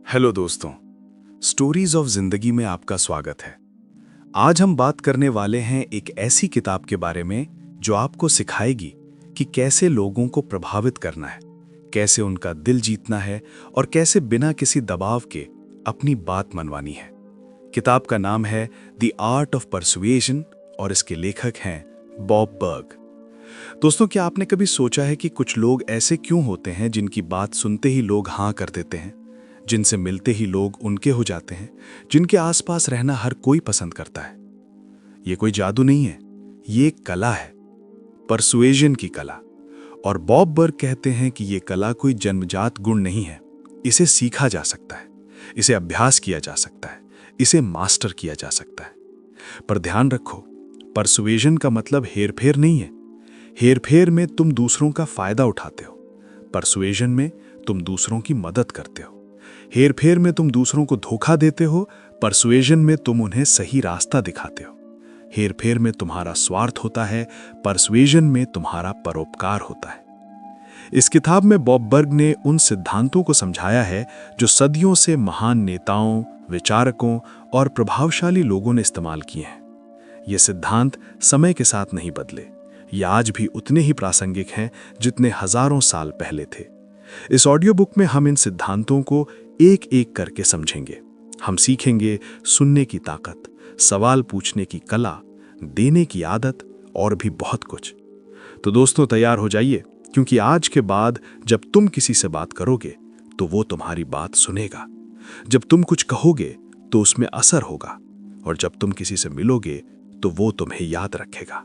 Hello दोस्तों, stories of जिंदगी में आपका स्वागत है। आज हम बात करने वाले हैं एक ऐसी किताब के बारे में जो आपको सिखाएगी कि कैसे लोगों को प्रभावित करना है, कैसे उनका दिल जीतना है और कैसे बिना किसी दबाव के अपनी बात मनवानी है। किताब का नाम है द आर्ट ऑफ परसुएशन और इसके लेखक हैं बॉब बर्ग। दोस्तों, क्या आपने कभी सोचा है कि कुछ लोग ऐसे क्यों होते हैं जिनकी बात सुनते ही लोग हाँ कर देते हैं, जिनसे मिलते ही लोग उनके हो जाते हैं, जिनके आसपास रहना हर कोई पसंद करता है? ये कोई जादू नहीं है, ये एक कला है, परसुएजन की कला। और बॉब बर्ग कहते हैं कि ये कला कोई जन्मजात गुण नहीं है, इसे सीखा जा सकता है, इसे अभ्यास किया जा सकता है, इसे मास्टर किया जा सकता है। पर ध्यान रखो, परसुएजन का मतलब हेरफेर नहीं है। हेरफेर में तुम दूसरों का फायदा उठाते हो, परसुएजन में तुम दूसरों की मदद करते हो। हेरफेर में तुम दूसरों को धोखा देते हो, परसुएजन में तुम उन्हें सही रास्ता दिखाते हो। हेरफेर में तुम्हारा स्वार्थ होता है, परसुएजन में तुम्हारा परोपकार होता है। इस किताब में बॉब बर्ग ने उन सिद्धांतों को समझाया है जो सदियों से महान नेताओं, विचारकों और प्रभावशाली लोगों ने इस्तेमाल किए हैं। ये सिद्धांत समय के साथ नहीं बदले, ये आज भी उतने ही प्रासंगिक हैं जितने हजारों साल पहले थे। इस ऑडियो बुक में हम इन सिद्धांतों को एक एक करके समझेंगे। हम सीखेंगे सुनने की ताकत, सवाल पूछने की कला, देने की आदत और भी बहुत कुछ। तो दोस्तों, तैयार हो जाइए, क्योंकि आज के बाद जब तुम किसी से बात करोगे तो वो तुम्हारी बात सुनेगा। जब तुम कुछ कहोगे तो उसमें असर होगा, और जब तुम किसी से मिलोगे तो वो तुम्हें याद रखेगा।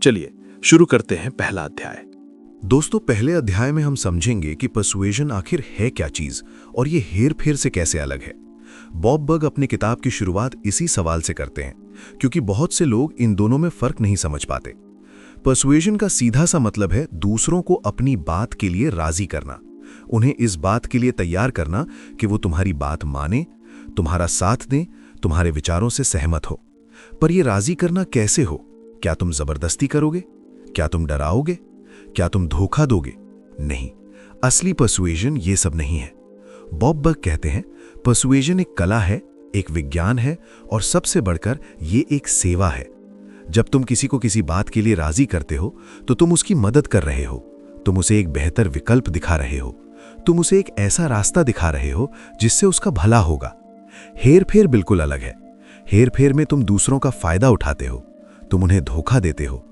चलिए शुरू करते हैं पहला अध्याय। दोस्तों, पहले अध्याय में हम समझेंगे कि परसुएजन आखिर है क्या चीज और ये हेर-फेर से कैसे अलग है। बॉब बर्ग अपनी किताब की शुरुआत इसी सवाल से करते हैं, क्योंकि बहुत से लोग इन दोनों में फर्क नहीं समझ पाते। परसुएजन का सीधा सा मतलब है दूसरों को अपनी बात के लिए राजी करना, उन्हें इस बात के लिए तैयार करना कि वो तुम्हारी बात माने, तुम्हारा साथ दें, तुम्हारे विचारों से सहमत हो। पर यह राजी करना कैसे हो? क्या तुम जबरदस्ती करोगे? क्या तुम डराओगे? क्या तुम धोखा दोगे? नहीं, असली परसुएजन ये सब नहीं है। बॉब बर्ग कहते हैं परसुएजन एक कला है, एक विज्ञान है और सबसे बढ़कर ये एक सेवा है। जब तुम किसी को किसी बात के लिए राजी करते हो तो तुम उसकी मदद कर रहे हो, तुम उसे एक बेहतर विकल्प दिखा रहे हो, तुम उसे एक ऐसा रास्ता दिखा रहे हो जिससे उसका भला होगा। हेर-फेर बिल्कुल अलग है। हेर-फेर में तुम दूसरों का फायदा उठाते हो, तुम उन्हें धोखा देते हो,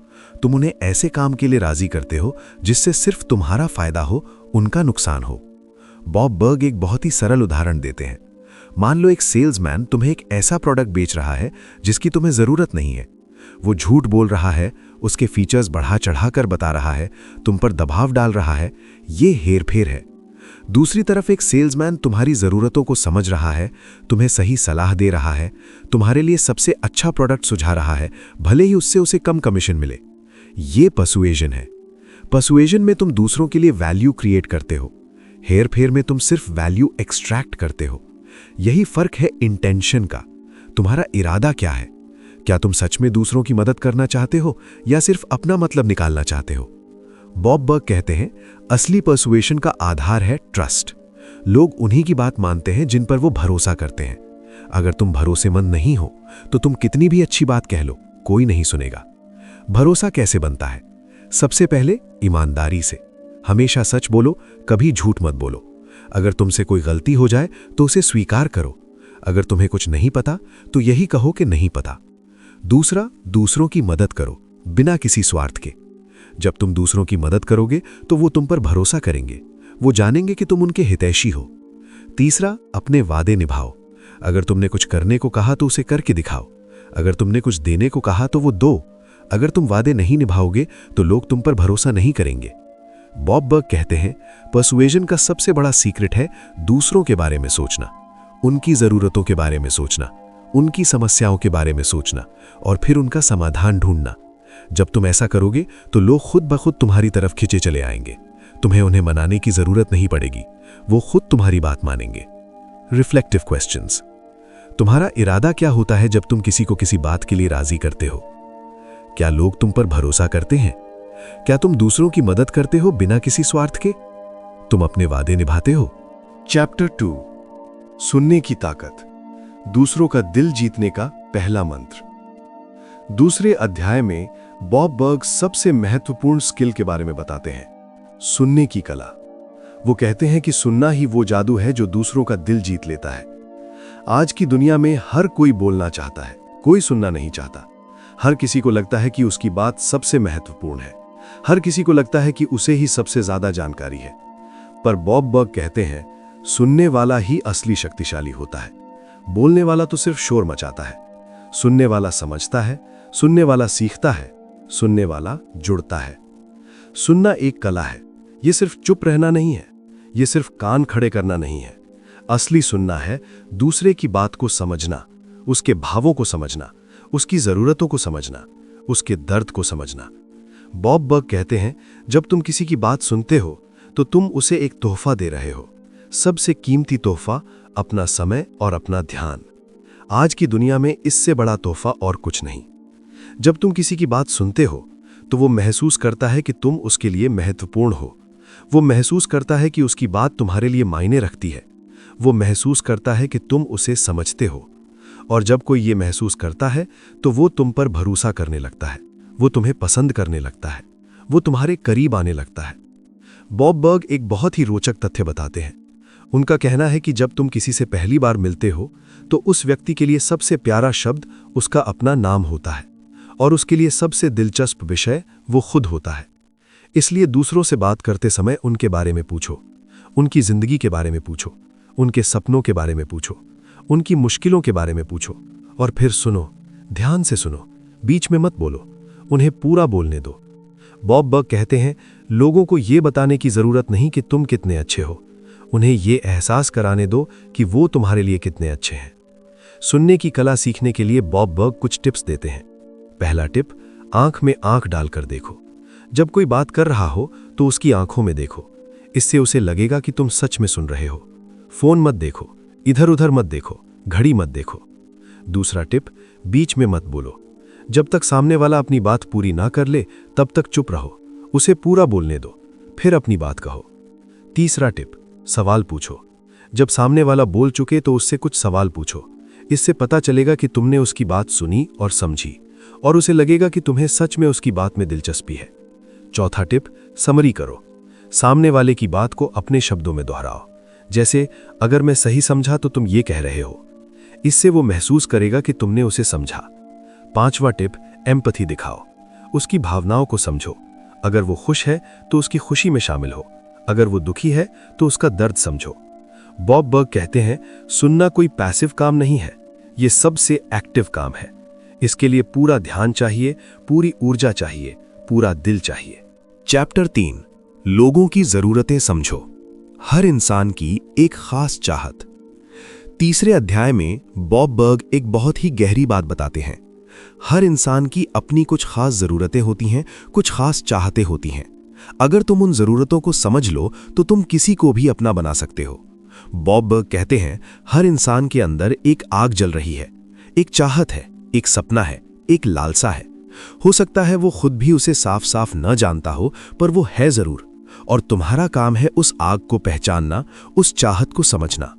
तुम उन्हें ऐसे काम के लिए राजी करते हो जिससे सिर्फ तुम्हारा फायदा हो, उनका नुकसान हो। बॉब बर्ग एक बहुत ही सरल उदाहरण देते हैं। मान लो एक सेल्समैन तुम्हें एक ऐसा प्रोडक्ट बेच रहा है जिसकी तुम्हें जरूरत नहीं है। वो झूठ बोल रहा है, उसके फीचर्स बढ़ा चढ़ाकर बता रहा है, तुम पर दबाव डाल रहा है। ये हेर-फेर है। दूसरी तरफ एक सेल्समैन तुम्हारी जरूरतों को समझ रहा है, तुम्हें सही सलाह दे रहा है, तुम्हारे लिए सबसे अच्छा प्रोडक्ट सुझा रहा है, भले ही उससे उसे कम कमीशन मिले। ये परसुएजन है। परसुएजन में तुम दूसरों के लिए वैल्यू क्रिएट करते हो, हेर-फेर में तुम सिर्फ वैल्यू एक्सट्रैक्ट करते हो। यही फर्क है इंटेंशन का। तुम्हारा इरादा क्या है? क्या तुम सच में दूसरों की मदद करना चाहते हो या सिर्फ अपना मतलब निकालना चाहते हो? बॉब बर्ग कहते हैं असली परसुएशन का आधार है ट्रस्ट। लोग उन्हीं की बात मानते हैं जिन पर वो भरोसा करते हैं। अगर तुम भरोसेमंद नहीं हो तो तुम कितनी भी अच्छी बात कह लो, कोई नहीं सुनेगा। भरोसा कैसे बनता है? सबसे पहले ईमानदारी से। हमेशा सच बोलो, कभी झूठ मत बोलो। अगर तुमसे कोई गलती हो जाए तो उसे स्वीकार करो। अगर तुम्हें कुछ नहीं पता तो यही कहो कि नहीं पता। दूसरा, दूसरों की मदद करो बिना किसी स्वार्थ के। जब तुम दूसरों की मदद करोगे तो वो तुम पर भरोसा करेंगे, वो जानेंगे कि तुम उनके हितैषी हो। तीसरा, अपने वादे निभाओ। अगर तुमने कुछ करने को कहा तो उसे करके दिखाओ। अगर तुमने कुछ देने को कहा तो वो दो। अगर तुम वादे नहीं निभाओगे तो लोग तुम पर भरोसा नहीं करेंगे। बॉब बर्ग कहते हैं परसुएजन का सबसे बड़ा सीक्रेट है दूसरों के बारे में सोचना, उनकी जरूरतों के बारे में सोचना, उनकी समस्याओं के बारे में सोचना और फिर उनका समाधान ढूंढना। जब तुम ऐसा करोगे तो लोग खुद ब खुद तुम्हारी तरफ खिंचे चले आएंगे। तुम्हें उन्हें मनाने की जरूरत नहीं पड़ेगी, वो खुद तुम्हारी बात मानेंगे। Reflective questions. तुम्हारा इरादा क्या होता है जब तुम किसी को किसी बात के लिए राजी करते हो? क्या लोग तुम पर भरोसा करते हैं? क्या तुम दूसरों की मदद करते हो बिना किसी स्वार्थ के? तुम अपने वादे निभाते हो? चैप्टर 2, सुनने की ताकत, दूसरों का दिल जीतने का पहला मंत्र। दूसरे अध्याय में बॉब बर्ग सबसे महत्वपूर्ण स्किल के बारे में बताते हैं, सुनने की कला। वो कहते हैं कि सुनना ही वो जादू है जो दूसरों का दिल जीत लेता है। आज की दुनिया में हर कोई बोलना चाहता है, कोई सुनना नहीं चाहता। हर किसी को लगता है कि उसकी बात सबसे महत्वपूर्ण है। हर किसी को लगता है कि उसे ही सबसे ज्यादा जानकारी है। पर बॉब बर्ग कहते हैं, सुनने वाला ही असली शक्तिशाली होता है। बोलने वाला तो सिर्फ शोर मचाता है। सुनने वाला समझता है, सुनने वाला सीखता है, सुनने वाला जुड़ता है। सुनना एक कला है। ये सिर्फ चुप रहना नहीं है, ये सिर्फ कान खड़े करना नहीं है। असली सुनना है दूसरे की बात को समझना, उसके भावों को समझना, उसकी जरूरतों को समझना, उसके दर्द को समझना। बॉब बर्ग कहते हैं, जब तुम किसी की बात सुनते हो तो तुम उसे एक तोहफा दे रहे हो, सबसे कीमती तोहफा, अपना समय और अपना ध्यान। आज की दुनिया में इससे बड़ा तोहफा और कुछ नहीं। जब तुम किसी की बात सुनते हो तो वो महसूस करता है कि तुम उसके लिए महत्वपूर्ण हो। वो महसूस करता है कि उसकी बात तुम्हारे लिए मायने रखती है। वो महसूस करता है कि तुम उसे समझते हो। और जब कोई ये महसूस करता है तो वो तुम पर भरोसा करने लगता है, वो तुम्हें पसंद करने लगता है, वो तुम्हारे करीब आने लगता है। बॉब बर्ग एक बहुत ही रोचक तथ्य बताते हैं। उनका कहना है कि जब तुम किसी से पहली बार मिलते हो तो उस व्यक्ति के लिए सबसे प्यारा शब्द उसका अपना नाम होता है और उसके लिए सबसे दिलचस्प विषय वो खुद होता है। इसलिए दूसरों से बात करते समय उनके बारे में पूछो, उनकी जिंदगी के बारे में पूछो, उनके सपनों के बारे में पूछो, उनकी मुश्किलों के बारे में पूछो और फिर सुनो, ध्यान से सुनो, बीच में मत बोलो, उन्हें पूरा बोलने दो। बॉब बर्ग कहते हैं, लोगों को यह बताने की जरूरत नहीं कि तुम कितने अच्छे हो, उन्हें यह एहसास कराने दो कि वो तुम्हारे लिए कितने अच्छे हैं। सुनने की कला सीखने के लिए बॉब बर्ग कुछ टिप्स देते हैं। पहला टिप, आंख में आंख डालकर देखो। जब कोई बात कर रहा हो तो उसकी आंखों में देखो, इससे उसे लगेगा कि तुम सच में सुन रहे हो। फोन मत देखो, इधर उधर मत देखो, घड़ी मत देखो। दूसरा टिप, बीच में मत बोलो। जब तक सामने वाला अपनी बात पूरी ना कर ले तब तक चुप रहो, उसे पूरा बोलने दो, फिर अपनी बात कहो। तीसरा टिप, सवाल पूछो। जब सामने वाला बोल चुके तो उससे कुछ सवाल पूछो। इससे पता चलेगा कि तुमने उसकी बात सुनी और समझी और उसे लगेगा कि तुम्हें सच में उसकी बात में दिलचस्पी है। चौथा टिप, समरी करो। सामने वाले की बात को अपने शब्दों में दोहराओ। जैसे, अगर मैं सही समझा तो तुम ये कह रहे हो। इससे वो महसूस करेगा कि तुमने उसे समझा। पांचवा टिप, एम्पैथी दिखाओ। उसकी भावनाओं को समझो। अगर वो खुश है तो उसकी खुशी में शामिल हो, अगर वो दुखी है तो उसका दर्द समझो। बॉब बर्ग कहते हैं, सुनना कोई पैसिव काम नहीं है, ये सबसे एक्टिव काम है। इसके लिए पूरा ध्यान चाहिए, पूरी ऊर्जा चाहिए, पूरा दिल चाहिए। चैप्टर 3, लोगों की जरूरतें समझो। हर इंसान की एक खास चाहत। तीसरे अध्याय में बॉब बर्ग एक बहुत ही गहरी बात बताते हैं। हर इंसान की अपनी कुछ खास जरूरतें होती हैं, कुछ खास चाहतें होती हैं। अगर तुम उन जरूरतों को समझ लो तो तुम किसी को भी अपना बना सकते हो। बॉब बर्ग कहते हैं, हर इंसान के अंदर एक आग जल रही है, एक चाहत है, एक सपना है, एक लालसा है। हो सकता है वो खुद भी उसे साफ साफ न जानता हो, पर वो है जरूर। और तुम्हारा काम है उस आग को पहचानना, उस चाहत को समझना।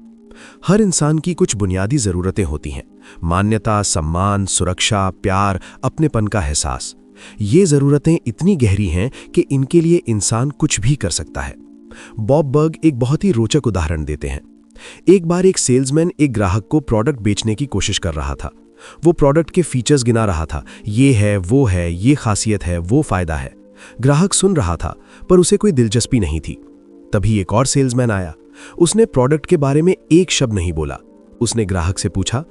हर इंसान की कुछ बुनियादी जरूरतें होती हैं, मान्यता, सम्मान, सुरक्षा, प्यार, अपनेपन का एहसास। ये जरूरतें इतनी गहरी हैं कि इनके लिए इंसान कुछ भी कर सकता है। बॉब बर्ग एक बहुत ही रोचक उदाहरण देते हैं। एक बार एक सेल्समैन एक ग्राहक को प्रोडक्ट बेचने की कोशिश कर रहा था। वो प्रोडक्ट के फीचर्स गिना रहा था, ये है, वो है, ये खासियत है, वो फायदा है। ग्राहक सुन रहा था पर उसे कोई दिलचस्पी नहीं थी। तभी एक और सेल्समैन आया। उसने प्रोडक्ट के बारे में एक शब्द नहीं बोला। उसने ग्राहक से पूछा,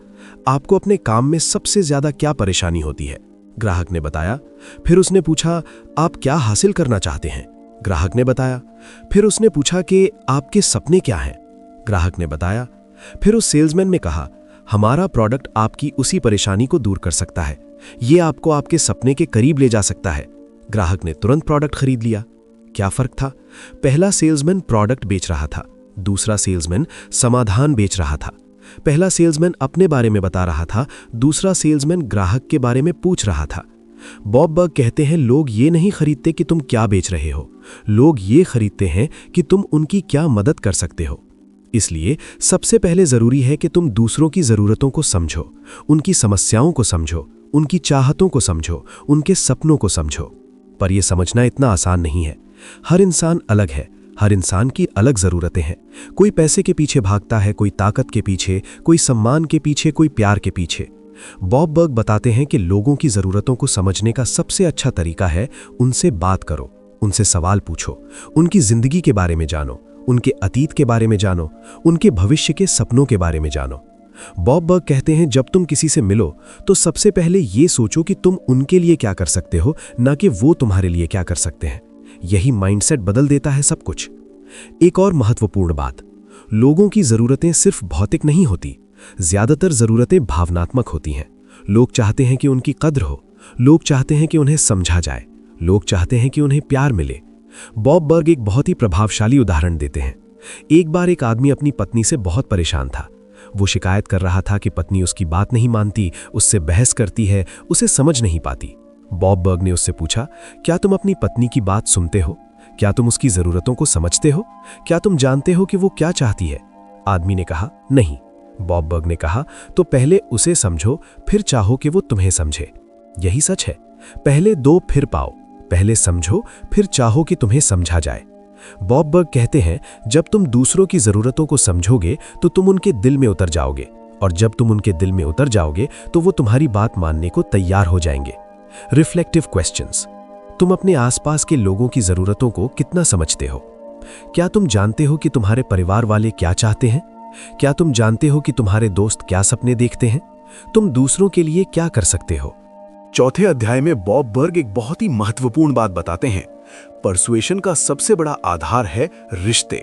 आपको अपने काम में सबसे ज्यादा क्या परेशानी होती है? ग्राहक ने बताया। फिर उसने पूछा, आप क्या हासिल करना चाहते हैं? ग्राहक ने बताया। फिर उसने पूछा कि आपके सपने क्या हैं? ग्राहक ने बताया। फिर उस सेल्समैन ने कहा, हमारा प्रोडक्ट आपकी उसी परेशानी को दूर कर सकता है, ये आपको आपके सपने के करीब ले जा सकता है। ग्राहक ने तुरंत प्रोडक्ट खरीद लिया। क्या फर्क था? पहला सेल्समैन प्रोडक्ट बेच रहा था, दूसरा सेल्समैन समाधान बेच रहा था। पहला सेल्समैन अपने बारे में बता रहा था, दूसरा सेल्समैन ग्राहक के बारे में पूछ रहा था। बॉब बर्ग कहते हैं, लोग ये नहीं खरीदते कि तुम क्या बेच रहे हो, लोग ये खरीदते हैं कि तुम उनकी क्या मदद कर सकते हो। इसलिए सबसे पहले जरूरी है कि तुम दूसरों की जरूरतों को समझो, उनकी समस्याओं को समझो, उनकी चाहतों को समझो, उनके सपनों को समझो। पर यह समझना इतना आसान नहीं है। हर इंसान अलग है, हर इंसान की अलग जरूरतें हैं। कोई पैसे के पीछे भागता है, कोई ताकत के पीछे, कोई सम्मान के पीछे, कोई प्यार के पीछे। बॉब बर्ग बताते हैं कि लोगों की जरूरतों को समझने का सबसे अच्छा तरीका है उनसे बात करो, उनसे सवाल पूछो, उनकी जिंदगी के बारे में जानो, उनके अतीत के बारे में जानो, उनके भविष्य के सपनों के बारे में जानो। बॉब बर्ग कहते हैं जब तुम किसी से मिलो तो सबसे पहले ये सोचो कि तुम उनके लिए क्या कर सकते हो, ना कि वो तुम्हारे लिए क्या कर सकते हैं। यही माइंडसेट बदल देता है सब कुछ। एक और महत्वपूर्ण बात, लोगों की जरूरतें सिर्फ भौतिक नहीं होती, ज्यादातर जरूरतें भावनात्मक होती हैं। लोग चाहते हैं कि उनकी कद्र हो, लोग चाहते हैं कि उन्हें समझा जाए, लोग चाहते हैं कि उन्हें प्यार मिले। बॉब बर्ग एक बहुत ही प्रभावशाली उदाहरण देते हैं। एक बार एक आदमी अपनी पत्नी से बहुत परेशान था। वो शिकायत कर रहा था कि पत्नी उसकी बात नहीं मानती, उससे बहस करती है, उसे समझ नहीं पाती। बॉब बर्ग ने उससे पूछा, क्या तुम अपनी पत्नी की बात सुनते हो? क्या तुम उसकी जरूरतों को समझते हो? क्या तुम जानते हो कि वो क्या चाहती है? आदमी ने कहा, नहीं। बॉब बर्ग ने कहा, तो पहले उसे समझो, फिर चाहो कि वो तुम्हें समझे। यही सच है, पहले दो फिर पाओ। पहले समझो, फिर चाहो कि तुम्हें समझा जाए। बॉब बर्ग कहते हैं जब तुम दूसरों की जरूरतों को समझोगे तो तुम उनके दिल में उतर जाओगे, और जब तुम उनके दिल में उतर जाओगे तो वो तुम्हारी बात मानने को तैयार हो जाएंगे। Reflective questions. तुम अपने आसपास के लोगों की जरूरतों को कितना समझते हो? क्या तुम जानते हो कि तुम्हारे परिवार वाले क्या चाहते हैं? क्या तुम जानते हो कि तुम्हारे दोस्त क्या सपने देखते हैं? तुम दूसरों के लिए क्या कर सकते हो? चौथे अध्याय में बॉब बर्ग एक बहुत ही महत्वपूर्ण बात बताते हैं। परसुएशन का सबसे बड़ा आधार है रिश्ते।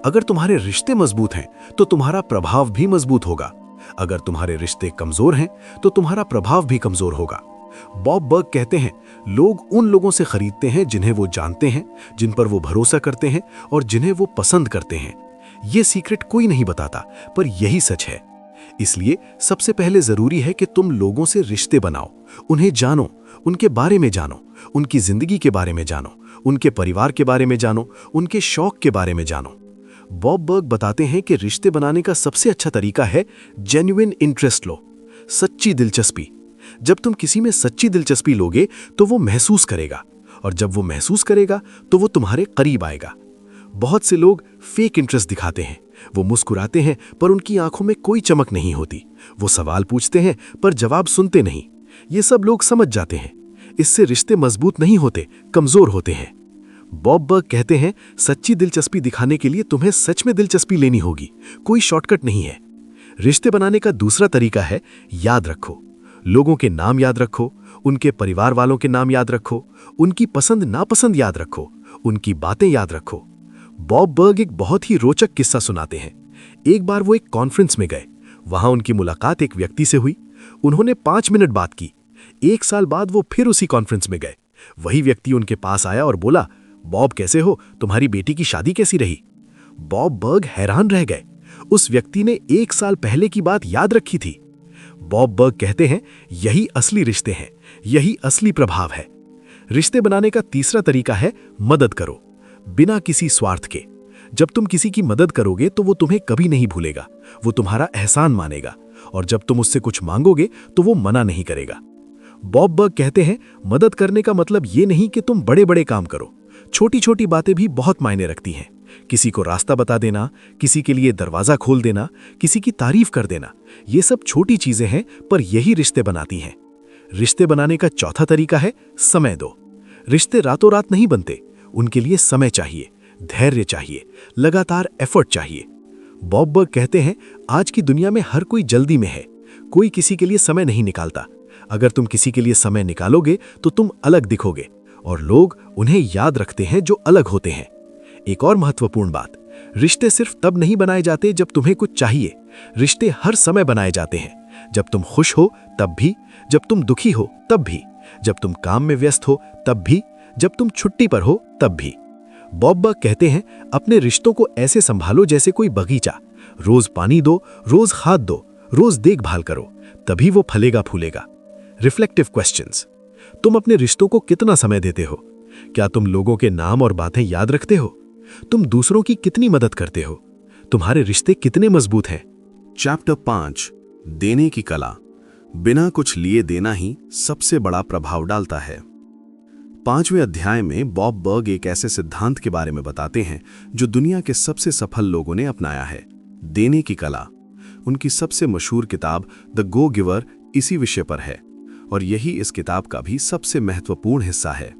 अगर तुम्हारे रिश्ते मजबूत हैं तो तुम्हारा प्रभाव भी मजबूत होगा। अगर तुम्हारे रिश्ते कमजोर हैं तो तुम्हारा प्रभाव भी कमजोर होगा। बॉब बर्ग कहते हैं लोग उन लोगों से खरीदते हैं जिन्हें वो जानते हैं, जिन पर वो भरोसा करते हैं और जिन्हें वो पसंद करते हैं। ये सीक्रेट कोई नहीं बताता, पर यही सच है। इसलिए सबसे पहले जरूरी है कि तुम लोगों से रिश्ते बनाओ, उन्हें जानो, उनके बारे में जानो, उनकी जिंदगी के बारे में जानो, उनके परिवार के बारे में जानो, उनके शौक के बारे में जानो। बॉब बर्ग बताते हैं कि रिश्ते बनाने का सबसे अच्छा तरीका है जेन्युइन इंटरेस्ट लो, सच्ची दिलचस्पी। जब तुम किसी में सच्ची दिलचस्पी लोगे तो वो महसूस करेगा, और जब वो महसूस करेगा तो वो तुम्हारे करीब आएगा। बहुत से लोग फेक इंटरेस्ट दिखाते हैं। वो मुस्कुराते हैं पर उनकी आंखों में कोई चमक नहीं होती। वो सवाल पूछते हैं पर जवाब सुनते नहीं। ये सब लोग समझ जाते हैं। इससे रिश्ते मजबूत नहीं होते, कमजोर होते हैं। बॉब बर्ग कहते हैं सच्ची दिलचस्पी दिखाने के लिए तुम्हें सच में दिलचस्पी लेनी होगी, कोई शॉर्टकट नहीं है। रिश्ते बनाने का दूसरा तरीका है याद रखो। लोगों के नाम याद रखो, उनके परिवार वालों के नाम याद रखो, उनकी पसंद नापसंद याद रखो, उनकी बातें याद रखो। बॉब बर्ग एक बहुत ही रोचक किस्सा सुनाते हैं। एक बार वो एक कॉन्फ्रेंस में गए। वहां उनकी मुलाकात एक व्यक्ति से हुई। उन्होंने 5 मिनट बात की। 1 साल बाद वो फिर उसी कॉन्फ्रेंस में गए। वही व्यक्ति उनके पास आया और बोला, बॉब कैसे हो, तुम्हारी बेटी की शादी कैसी रही? बॉब बर्ग हैरान रह गए। उस व्यक्ति ने 1 साल पहले की बात याद रखी थी। बॉब बर्ग कहते हैं यही असली रिश्ते हैं, यही असली प्रभाव है। रिश्ते बनाने का तीसरा तरीका है मदद करो, बिना किसी स्वार्थ के। जब तुम किसी की मदद करोगे तो वो तुम्हें कभी नहीं भूलेगा, वो तुम्हारा एहसान मानेगा, और जब तुम उससे कुछ मांगोगे तो वो मना नहीं करेगा। बॉब बर्ग कहते हैं मदद करने का मतलब ये नहीं कि तुम बड़े बड़े काम करो। छोटी छोटी बातें भी बहुत मायने रखती हैं। किसी को रास्ता बता देना, किसी के लिए दरवाजा खोल देना, किसी की तारीफ कर देना, ये सब छोटी चीजें हैं, पर यही रिश्ते बनाती हैं। रिश्ते बनाने का चौथा तरीका है समय दो। रिश्ते रातों रात नहीं बनते, उनके लिए समय चाहिए, धैर्य चाहिए, लगातार एफर्ट चाहिए। बॉब बर्ग कहते हैं आज की दुनिया में हर कोई जल्दी में है, कोई किसी के लिए समय नहीं निकालता। अगर तुम किसी के लिए समय निकालोगे तो तुम अलग दिखोगे, और लोग उन्हें याद रखते हैं जो अलग होते हैं। एक और महत्वपूर्ण बात, रिश्ते सिर्फ तब नहीं बनाए जाते जब तुम्हें कुछ चाहिए। रिश्ते हर समय बनाए जाते हैं, जब तुम खुश हो तब भी, जब तुम दुखी हो तब भी, जब तुम काम में व्यस्त हो तब भी, जब तुम छुट्टी पर हो तब भी। बॉब बर्ग कहते हैं अपने रिश्तों को ऐसे संभालो जैसे कोई बगीचा। रोज पानी दो, रोज खाद दो, रोज देखभाल करो, तभी वो फलेगा फूलेगा। Reflective questions. तुम अपने रिश्तों को कितना समय देते हो? क्या तुम लोगों के नाम और बातें याद रखते हो? तुम दूसरों की कितनी मदद करते हो? तुम्हारे रिश्ते कितने मजबूत हैं। चैप्टर 5 देने की कला। बिना कुछ लिए देना ही सबसे बड़ा प्रभाव डालता है। 5वें अध्याय में बॉब बर्ग एक ऐसे सिद्धांत के बारे में बताते हैं जो दुनिया के सबसे सफल लोगों ने अपनाया है, देने की कला। उनकी सबसे मशहूर किताब द गो गिवर इसी विषय पर है और यही इस किताब का भी सबसे महत्वपूर्ण हिस्सा है।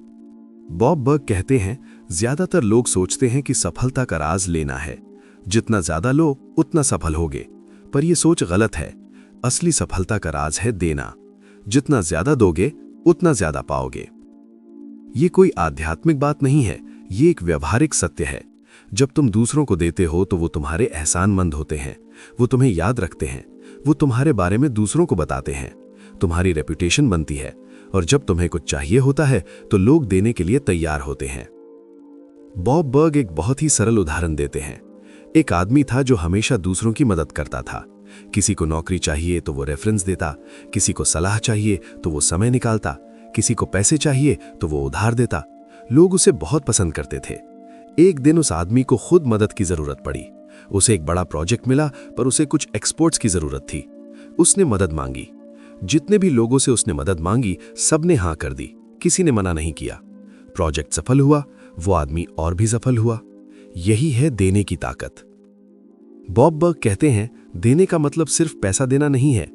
बॉब बर्ग कहते हैं, ज्यादातर लोग सोचते हैं कि सफलता का राज लेना है। जितना ज्यादा लो उतना सफल होगे, पर यह सोच गलत है। असली सफलता का राज है देना। जितना ज्यादा दोगे उतना ज्यादा पाओगे। ये कोई आध्यात्मिक बात नहीं है, ये एक व्यवहारिक सत्य है। जब तुम दूसरों को देते हो तो वो तुम्हारे एहसानमंद होते हैं, वो तुम्हें याद रखते हैं, वो तुम्हारे बारे में दूसरों को बताते हैं, तुम्हारी रेपुटेशन बनती है, और जब तुम्हें कुछ चाहिए होता है तो लोग देने के लिए तैयार होते हैं। बॉब बर्ग एक बहुत ही सरल उदाहरण देते हैं। एक आदमी था जो हमेशा दूसरों की मदद करता था। किसी को नौकरी चाहिए तो वो रेफरेंस देता, किसी को सलाह चाहिए तो वो समय निकालता, किसी को पैसे चाहिए तो वो उधार देता। लोग उसे बहुत पसंद करते थे। एक दिन उस आदमी को खुद मदद की जरूरत पड़ी। उसे एक बड़ा प्रोजेक्ट मिला, पर उसे कुछ एक्सपर्ट्स की जरूरत थी। उसने मदद मांगी। जितने भी लोगों से उसने मदद मांगी, सबने हां कर दी, किसी ने मना नहीं किया। प्रोजेक्ट सफल हुआ, वो आदमी और भी सफल हुआ। यही है देने की ताकत। बॉब बर्ग कहते हैं, देने का मतलब सिर्फ पैसा देना नहीं है।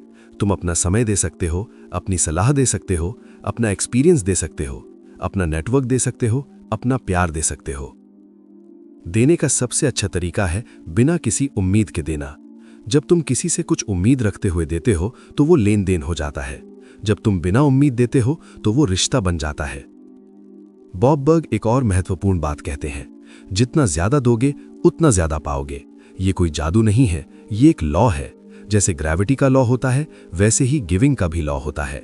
तुम अपना समय दे सकते हो, अपनी सलाह दे सकते हो, अपना एक्सपीरियंस दे सकते हो, अपना नेटवर्क दे सकते हो, अपना प्यार दे सकते हो। देने का सबसे अच्छा तरीका है बिना किसी उम्मीद के देना। जब तुम किसी से कुछ उम्मीद रखते हुए देते हो तो वो लेन देन हो जाता है। जब तुम बिना उम्मीद देते हो तो वो रिश्ता बन जाता है। बॉब बर्ग एक और महत्वपूर्ण बात कहते हैं, जितना ज्यादा दोगे उतना ज्यादा पाओगे। ये कोई जादू नहीं है, ये एक लॉ है। जैसे ग्रेविटी का लॉ होता है, वैसे ही गिविंग का भी लॉ होता है।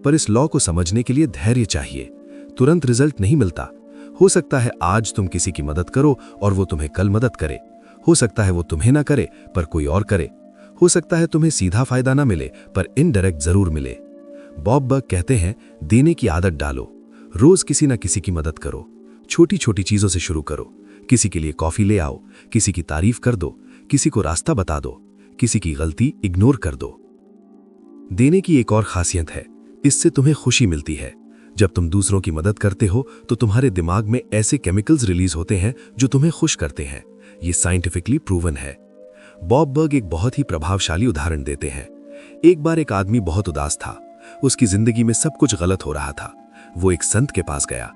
पर इस लॉ को समझने के लिए धैर्य चाहिए। तुरंत रिजल्ट नहीं मिलता। हो सकता है आज तुम किसी की मदद करो और वो तुम्हें कल मदद करे। हो सकता है वो तुम्हें ना करे पर कोई और करे। हो सकता है तुम्हें सीधा फायदा ना मिले पर इनडायरेक्ट जरूर मिले। बॉब बर्ग कहते हैं, देने की आदत डालो। रोज किसी ना किसी की मदद करो। छोटी छोटी चीजों से शुरू करो। किसी के लिए कॉफी ले आओ, किसी की तारीफ कर दो, किसी को रास्ता बता दो, किसी की गलती इग्नोर कर दो। देने की एक और खासियत है, इससे तुम्हें खुशी मिलती है। जब तुम दूसरों की मदद करते हो तो तुम्हारे दिमाग में ऐसे केमिकल्स रिलीज होते हैं जो तुम्हें खुश करते हैं। ये साइंटिफिकली प्रूवन है। बॉब बर्ग एक बहुत ही प्रभावशाली उदाहरण देते हैं। एक बार एक आदमी बहुत उदास था। उसकी जिंदगी में सब कुछ गलत हो रहा था। वो एक संत के पास गया।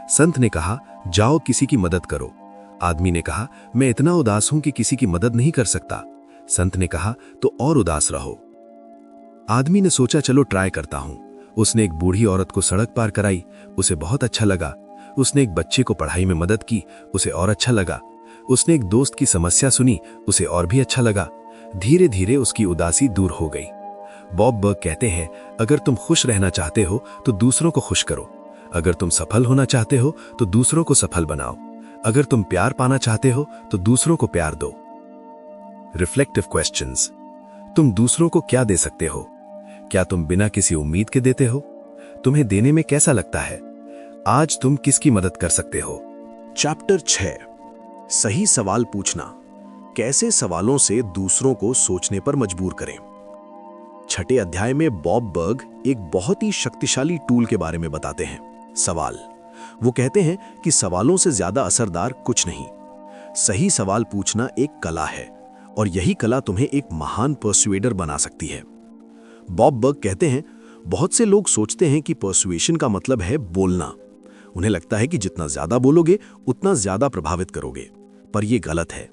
संत ने कहा, जाओ किसी की मदद करो। आदमी ने कहा, मैं इतना उदास हूं कि किसी की मदद नहीं कर सकता। संत ने कहा, तो और उदास रहो। आदमी ने सोचा, चलो ट्राई करता हूं। उसने एक बूढ़ी औरत को सड़क पार कराई, उसे बहुत अच्छा लगा। उसने एक बच्चे को पढ़ाई में मदद की, उसे और अच्छा लगा। उसने एक दोस्त की समस्या सुनी, उसे और भी अच्छा लगा। धीरे धीरे उसकी उदासी दूर हो गई। बॉब बर्ग कहते हैं, अगर तुम खुश रहना चाहते हो तो दूसरों को खुश करो। अगर तुम सफल होना चाहते हो तो दूसरों को सफल बनाओ। अगर तुम प्यार पाना चाहते हो तो दूसरों को प्यार दो। Reflective questions. तुम दूसरों को क्या दे सकते हो? क्या तुम बिना किसी उम्मीद के देते हो? तुम्हें देने में कैसा लगता है? आज तुम किसकी मदद कर सकते हो? चैप्टर 6 सही सवाल पूछना। कैसे सवालों से दूसरों को सोचने पर मजबूर करें। 6ठे अध्याय में बॉब बर्ग एक बहुत ही शक्तिशाली टूल के बारे में बताते हैं, सवाल। वो कहते हैं कि सवालों से ज्यादा असरदार कुछ नहीं। सही सवाल पूछना एक कला है और यही कला तुम्हें एक महान पर्सुएडर बना सकती है। बॉब बर्ग कहते हैं, बहुत से लोग सोचते हैं कि पर्सुएशन का मतलब है बोलना। उन्हें लगता है कि जितना ज्यादा बोलोगे उतना ज्यादा प्रभावित करोगे, पर यह गलत है।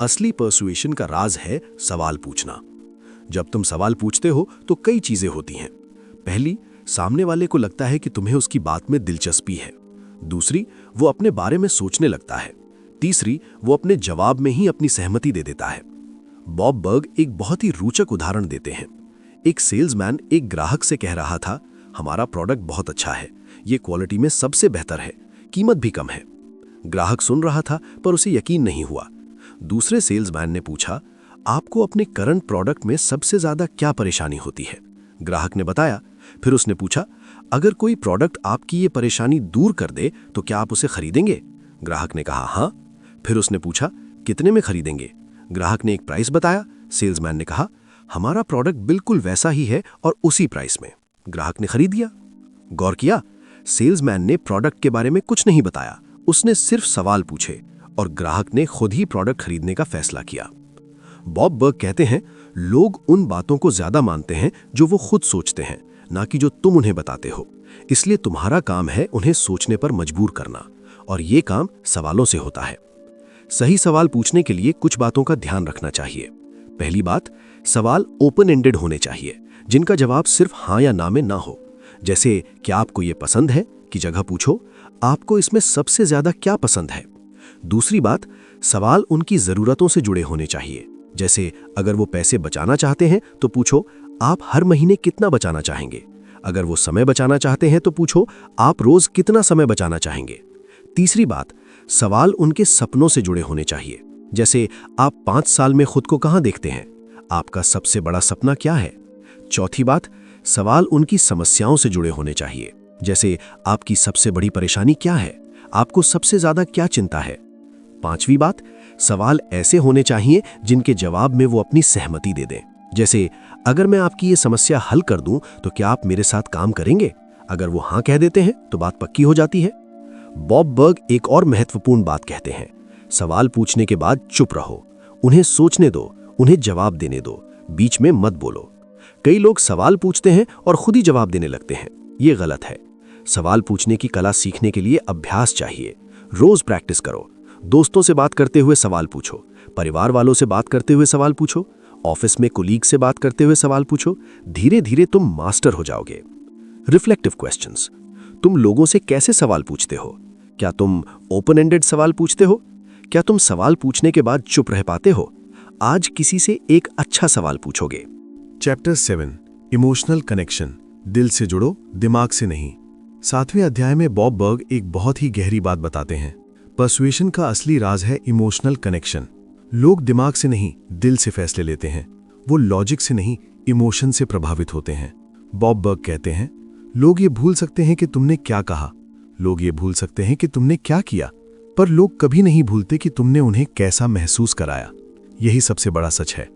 असली पर्सुएशन का राज है सवाल पूछना। जब तुम सवाल पूछते हो तो कई चीजें होती हैं। पहली, सामने वाले को लगता है कि तुम्हें उसकी बात में दिलचस्पी है। दूसरी, वो अपने बारे में सोचने लगता है। तीसरी, वो अपने जवाब में ही अपनी सहमति दे देता है। बॉब बर्ग एक बहुत ही रोचक उदाहरण देते हैं। एक सेल्समैन एक ग्राहक से कह रहा था, हमारा प्रोडक्ट बहुत अच्छा है, ये क्वालिटी में सबसे बेहतर है, कीमत भी कम है। ग्राहक सुन रहा था पर उसे यकीन नहीं हुआ। दूसरे सेल्समैन ने पूछा, आपको अपने करंट प्रोडक्ट में सबसे ज्यादा क्या परेशानी होती है? ग्राहक ने बताया। फिर उसने पूछा, अगर कोई प्रोडक्ट आपकी ये परेशानी दूर कर दे तो क्या आप उसे खरीदेंगे? ग्राहक ने कहा, हाँ। फिर उसने पूछा, कितने में खरीदेंगे? ग्राहक ने एक प्राइस बताया, सेल्समैन ने कहा हमारा प्रोडक्ट बिल्कुल वैसा ही है और उसी प्राइस में। ग्राहक ने खरीद लिया। गौर किया, सेल्समैन ने प्रोडक्ट के बारे में कुछ नहीं बताया, उसने सिर्फ सवाल पूछे और ग्राहक ने खुद ही प्रोडक्ट खरीदने का फैसला किया। बॉब बर्ग कहते हैं, लोग उन बातों को ज्यादा मानते हैं जो वो खुद सोचते हैं, ना कि जो तुम उन्हें बताते हो। इसलिए तुम्हारा काम है उन्हें सोचने पर मजबूर करना, और ये काम सवालों से होता है। सही सवाल पूछने के लिए कुछ बातों का ध्यान रखना चाहिए। पहली बात, सवाल ओपन एंडेड होने चाहिए, जिनका जवाब सिर्फ हाँ या ना में ना हो। जैसे, क्या आपको ये पसंद है, की जगह पूछो, आपको इसमें सबसे ज्यादा क्या पसंद है। दूसरी बात, सवाल उनकी जरूरतों से जुड़े होने चाहिए। जैसे, अगर वो पैसे बचाना चाहते हैं तो पूछो, आप हर महीने कितना बचाना चाहेंगे। अगर वो समय बचाना चाहते हैं तो पूछो, आप रोज कितना समय बचाना चाहेंगे। तीसरी बात, सवाल उनके सपनों से जुड़े होने चाहिए। जैसे, आप 5 साल में खुद को कहां देखते हैं, आपका सबसे बड़ा सपना क्या है। चौथी बात, सवाल उनकी समस्याओं से जुड़े होने चाहिए। जैसे, आपकी सबसे बड़ी परेशानी क्या है, आपको सबसे ज्यादा क्या चिंता है। पांचवी बात, सवाल ऐसे होने चाहिए जिनके जवाब में वो अपनी सहमति दे दें। जैसे, अगर मैं आपकी ये समस्या हल कर दूं तो क्या आप मेरे साथ काम करेंगे। अगर वो हाँ कह देते हैं तो बात पक्की हो जाती है। बॉब बर्ग एक और महत्वपूर्ण बात कहते हैं, सवाल पूछने के बाद चुप रहो, उन्हें सोचने दो, उन्हें जवाब देने दो, बीच में मत बोलो। कई लोग सवाल पूछते हैं और खुद ही जवाब देने लगते हैं, ये गलत है। सवाल पूछने की कला सीखने के लिए अभ्यास चाहिए। रोज प्रैक्टिस करो। दोस्तों से बात करते हुए सवाल पूछो, परिवार वालों से बात करते हुए सवाल पूछो, ऑफिस में कोलीग से बात करते हुए सवाल पूछो। धीरे धीरे तुम मास्टर हो जाओगे। रिफ्लेक्टिव क्वेश्चंस, तुम लोगों से कैसे सवाल पूछते हो? क्या तुम ओपन एंडेड सवाल पूछते हो? क्या तुम सवाल पूछने के बाद चुप रह पाते हो? आज किसी से एक अच्छा सवाल पूछोगे। चैप्टर 7, इमोशनल कनेक्शन, दिल से जुड़ो, दिमाग से नहीं। 7वें अध्याय में बॉब बर्ग एक बहुत ही गहरी बात बताते हैं। पर्सुएशन का असली राज है इमोशनल कनेक्शन। लोग दिमाग से नहीं, दिल से फैसले लेते हैं। वो लॉजिक से नहीं, इमोशन से प्रभावित होते हैं। बॉब बर्ग कहते हैं, लोग ये भूल सकते हैं कि तुमने क्या कहा, लोग ये भूल सकते हैं कि तुमने क्या किया, पर लोग कभी नहीं भूलते कि तुमने उन्हें कैसा महसूस कराया। यही सबसे बड़ा सच है।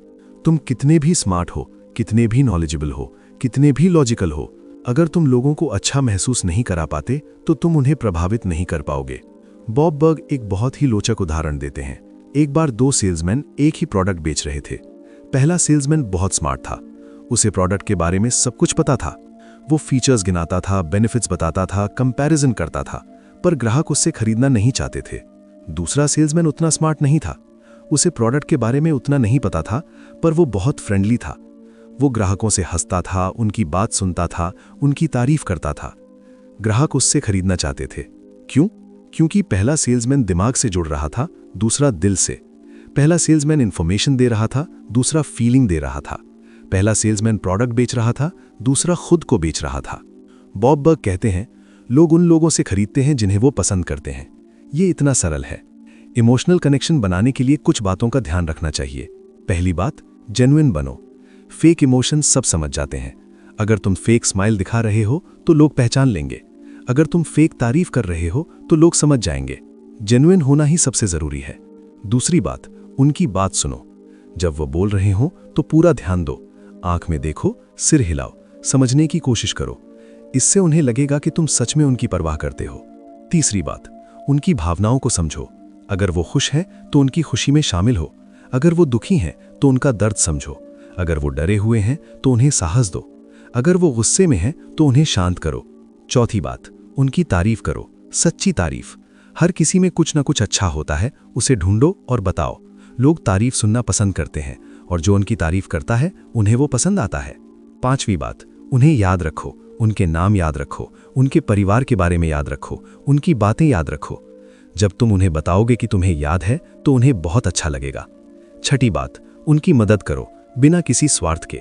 तुम कितने भी स्मार्ट हो, कितने भी नॉलेजेबल हो, कितने भी लॉजिकल हो, अगर तुम लोगों को अच्छा महसूस नहीं करा पाते तो तुम उन्हें प्रभावित नहीं कर पाओगे। बॉब बर्ग एक बहुत ही रोचक उदाहरण देते हैं। एक बार 2 सेल्समैन एक ही प्रोडक्ट बेच रहे थे। पहला सेल्समैन बहुत स्मार्ट था, उसे प्रोडक्ट के बारे में सब कुछ पता था। वो फीचर्स गिनाता था, बेनिफिट्स बताता था, कंपैरिजन करता था, पर ग्राहक उससे खरीदना नहीं चाहते थे। दूसरा सेल्समैन उतना स्मार्ट नहीं था, उसे प्रोडक्ट के बारे में उतना नहीं पता था, पर वो बहुत फ्रेंडली था। वो ग्राहकों से हंसता था, उनकी बात सुनता था, उनकी तारीफ करता था। ग्राहक उससे खरीदना चाहते थे। क्यों? क्योंकि पहला सेल्समैन दिमाग से जुड़ रहा था, दूसरा दिल से। पहला सेल्समैन इंफॉर्मेशन दे रहा था, दूसरा फीलिंग दे रहा था। पहला सेल्समैन प्रोडक्ट बेच रहा था, दूसरा खुद को बेच रहा था। बॉब बर्ग कहते हैं, लोग उन लोगों से खरीदते हैं जिन्हें वो पसंद करते हैं। ये इतना सरल है। इमोशनल कनेक्शन बनाने के लिए कुछ बातों का ध्यान रखना चाहिए। पहली बात, जेन्युइन बनो। फेक इमोशन सब समझ जाते हैं। अगर तुम फेक स्माइल दिखा रहे हो तो लोग पहचान लेंगे। अगर तुम फेक तारीफ कर रहे हो तो लोग समझ जाएंगे। जेन्युइन होना ही सबसे जरूरी है। दूसरी बात, उनकी बात सुनो। जब वो बोल रहे हो तो पूरा ध्यान दो, आंख में देखो, सिर हिलाओ, समझने की कोशिश करो। इससे उन्हें लगेगा कि तुम सच में उनकी परवाह करते हो। तीसरी बात, उनकी भावनाओं को समझो। अगर वो खुश हैं तो उनकी खुशी में शामिल हो। अगर वो दुखी हैं तो उनका दर्द समझो। अगर वो डरे हुए हैं तो उन्हें साहस दो। अगर वो गुस्से में हैं तो उन्हें शांत करो। चौथी बात, उनकी तारीफ करो, सच्ची तारीफ। हर किसी में कुछ ना कुछ अच्छा होता है, उसे ढूंढो और बताओ। लोग तारीफ सुनना पसंद करते हैं और जो उनकी तारीफ करता है उन्हें वो पसंद आता है। पांचवी बात, उन्हें याद रखो, उनके नाम याद रखो, उनके परिवार के बारे में याद रखो, उनकी बातें याद रखो। जब तुम उन्हें बताओगे कि तुम्हें याद है तो उन्हें बहुत अच्छा लगेगा। छठी बात, उनकी मदद करो बिना किसी स्वार्थ के।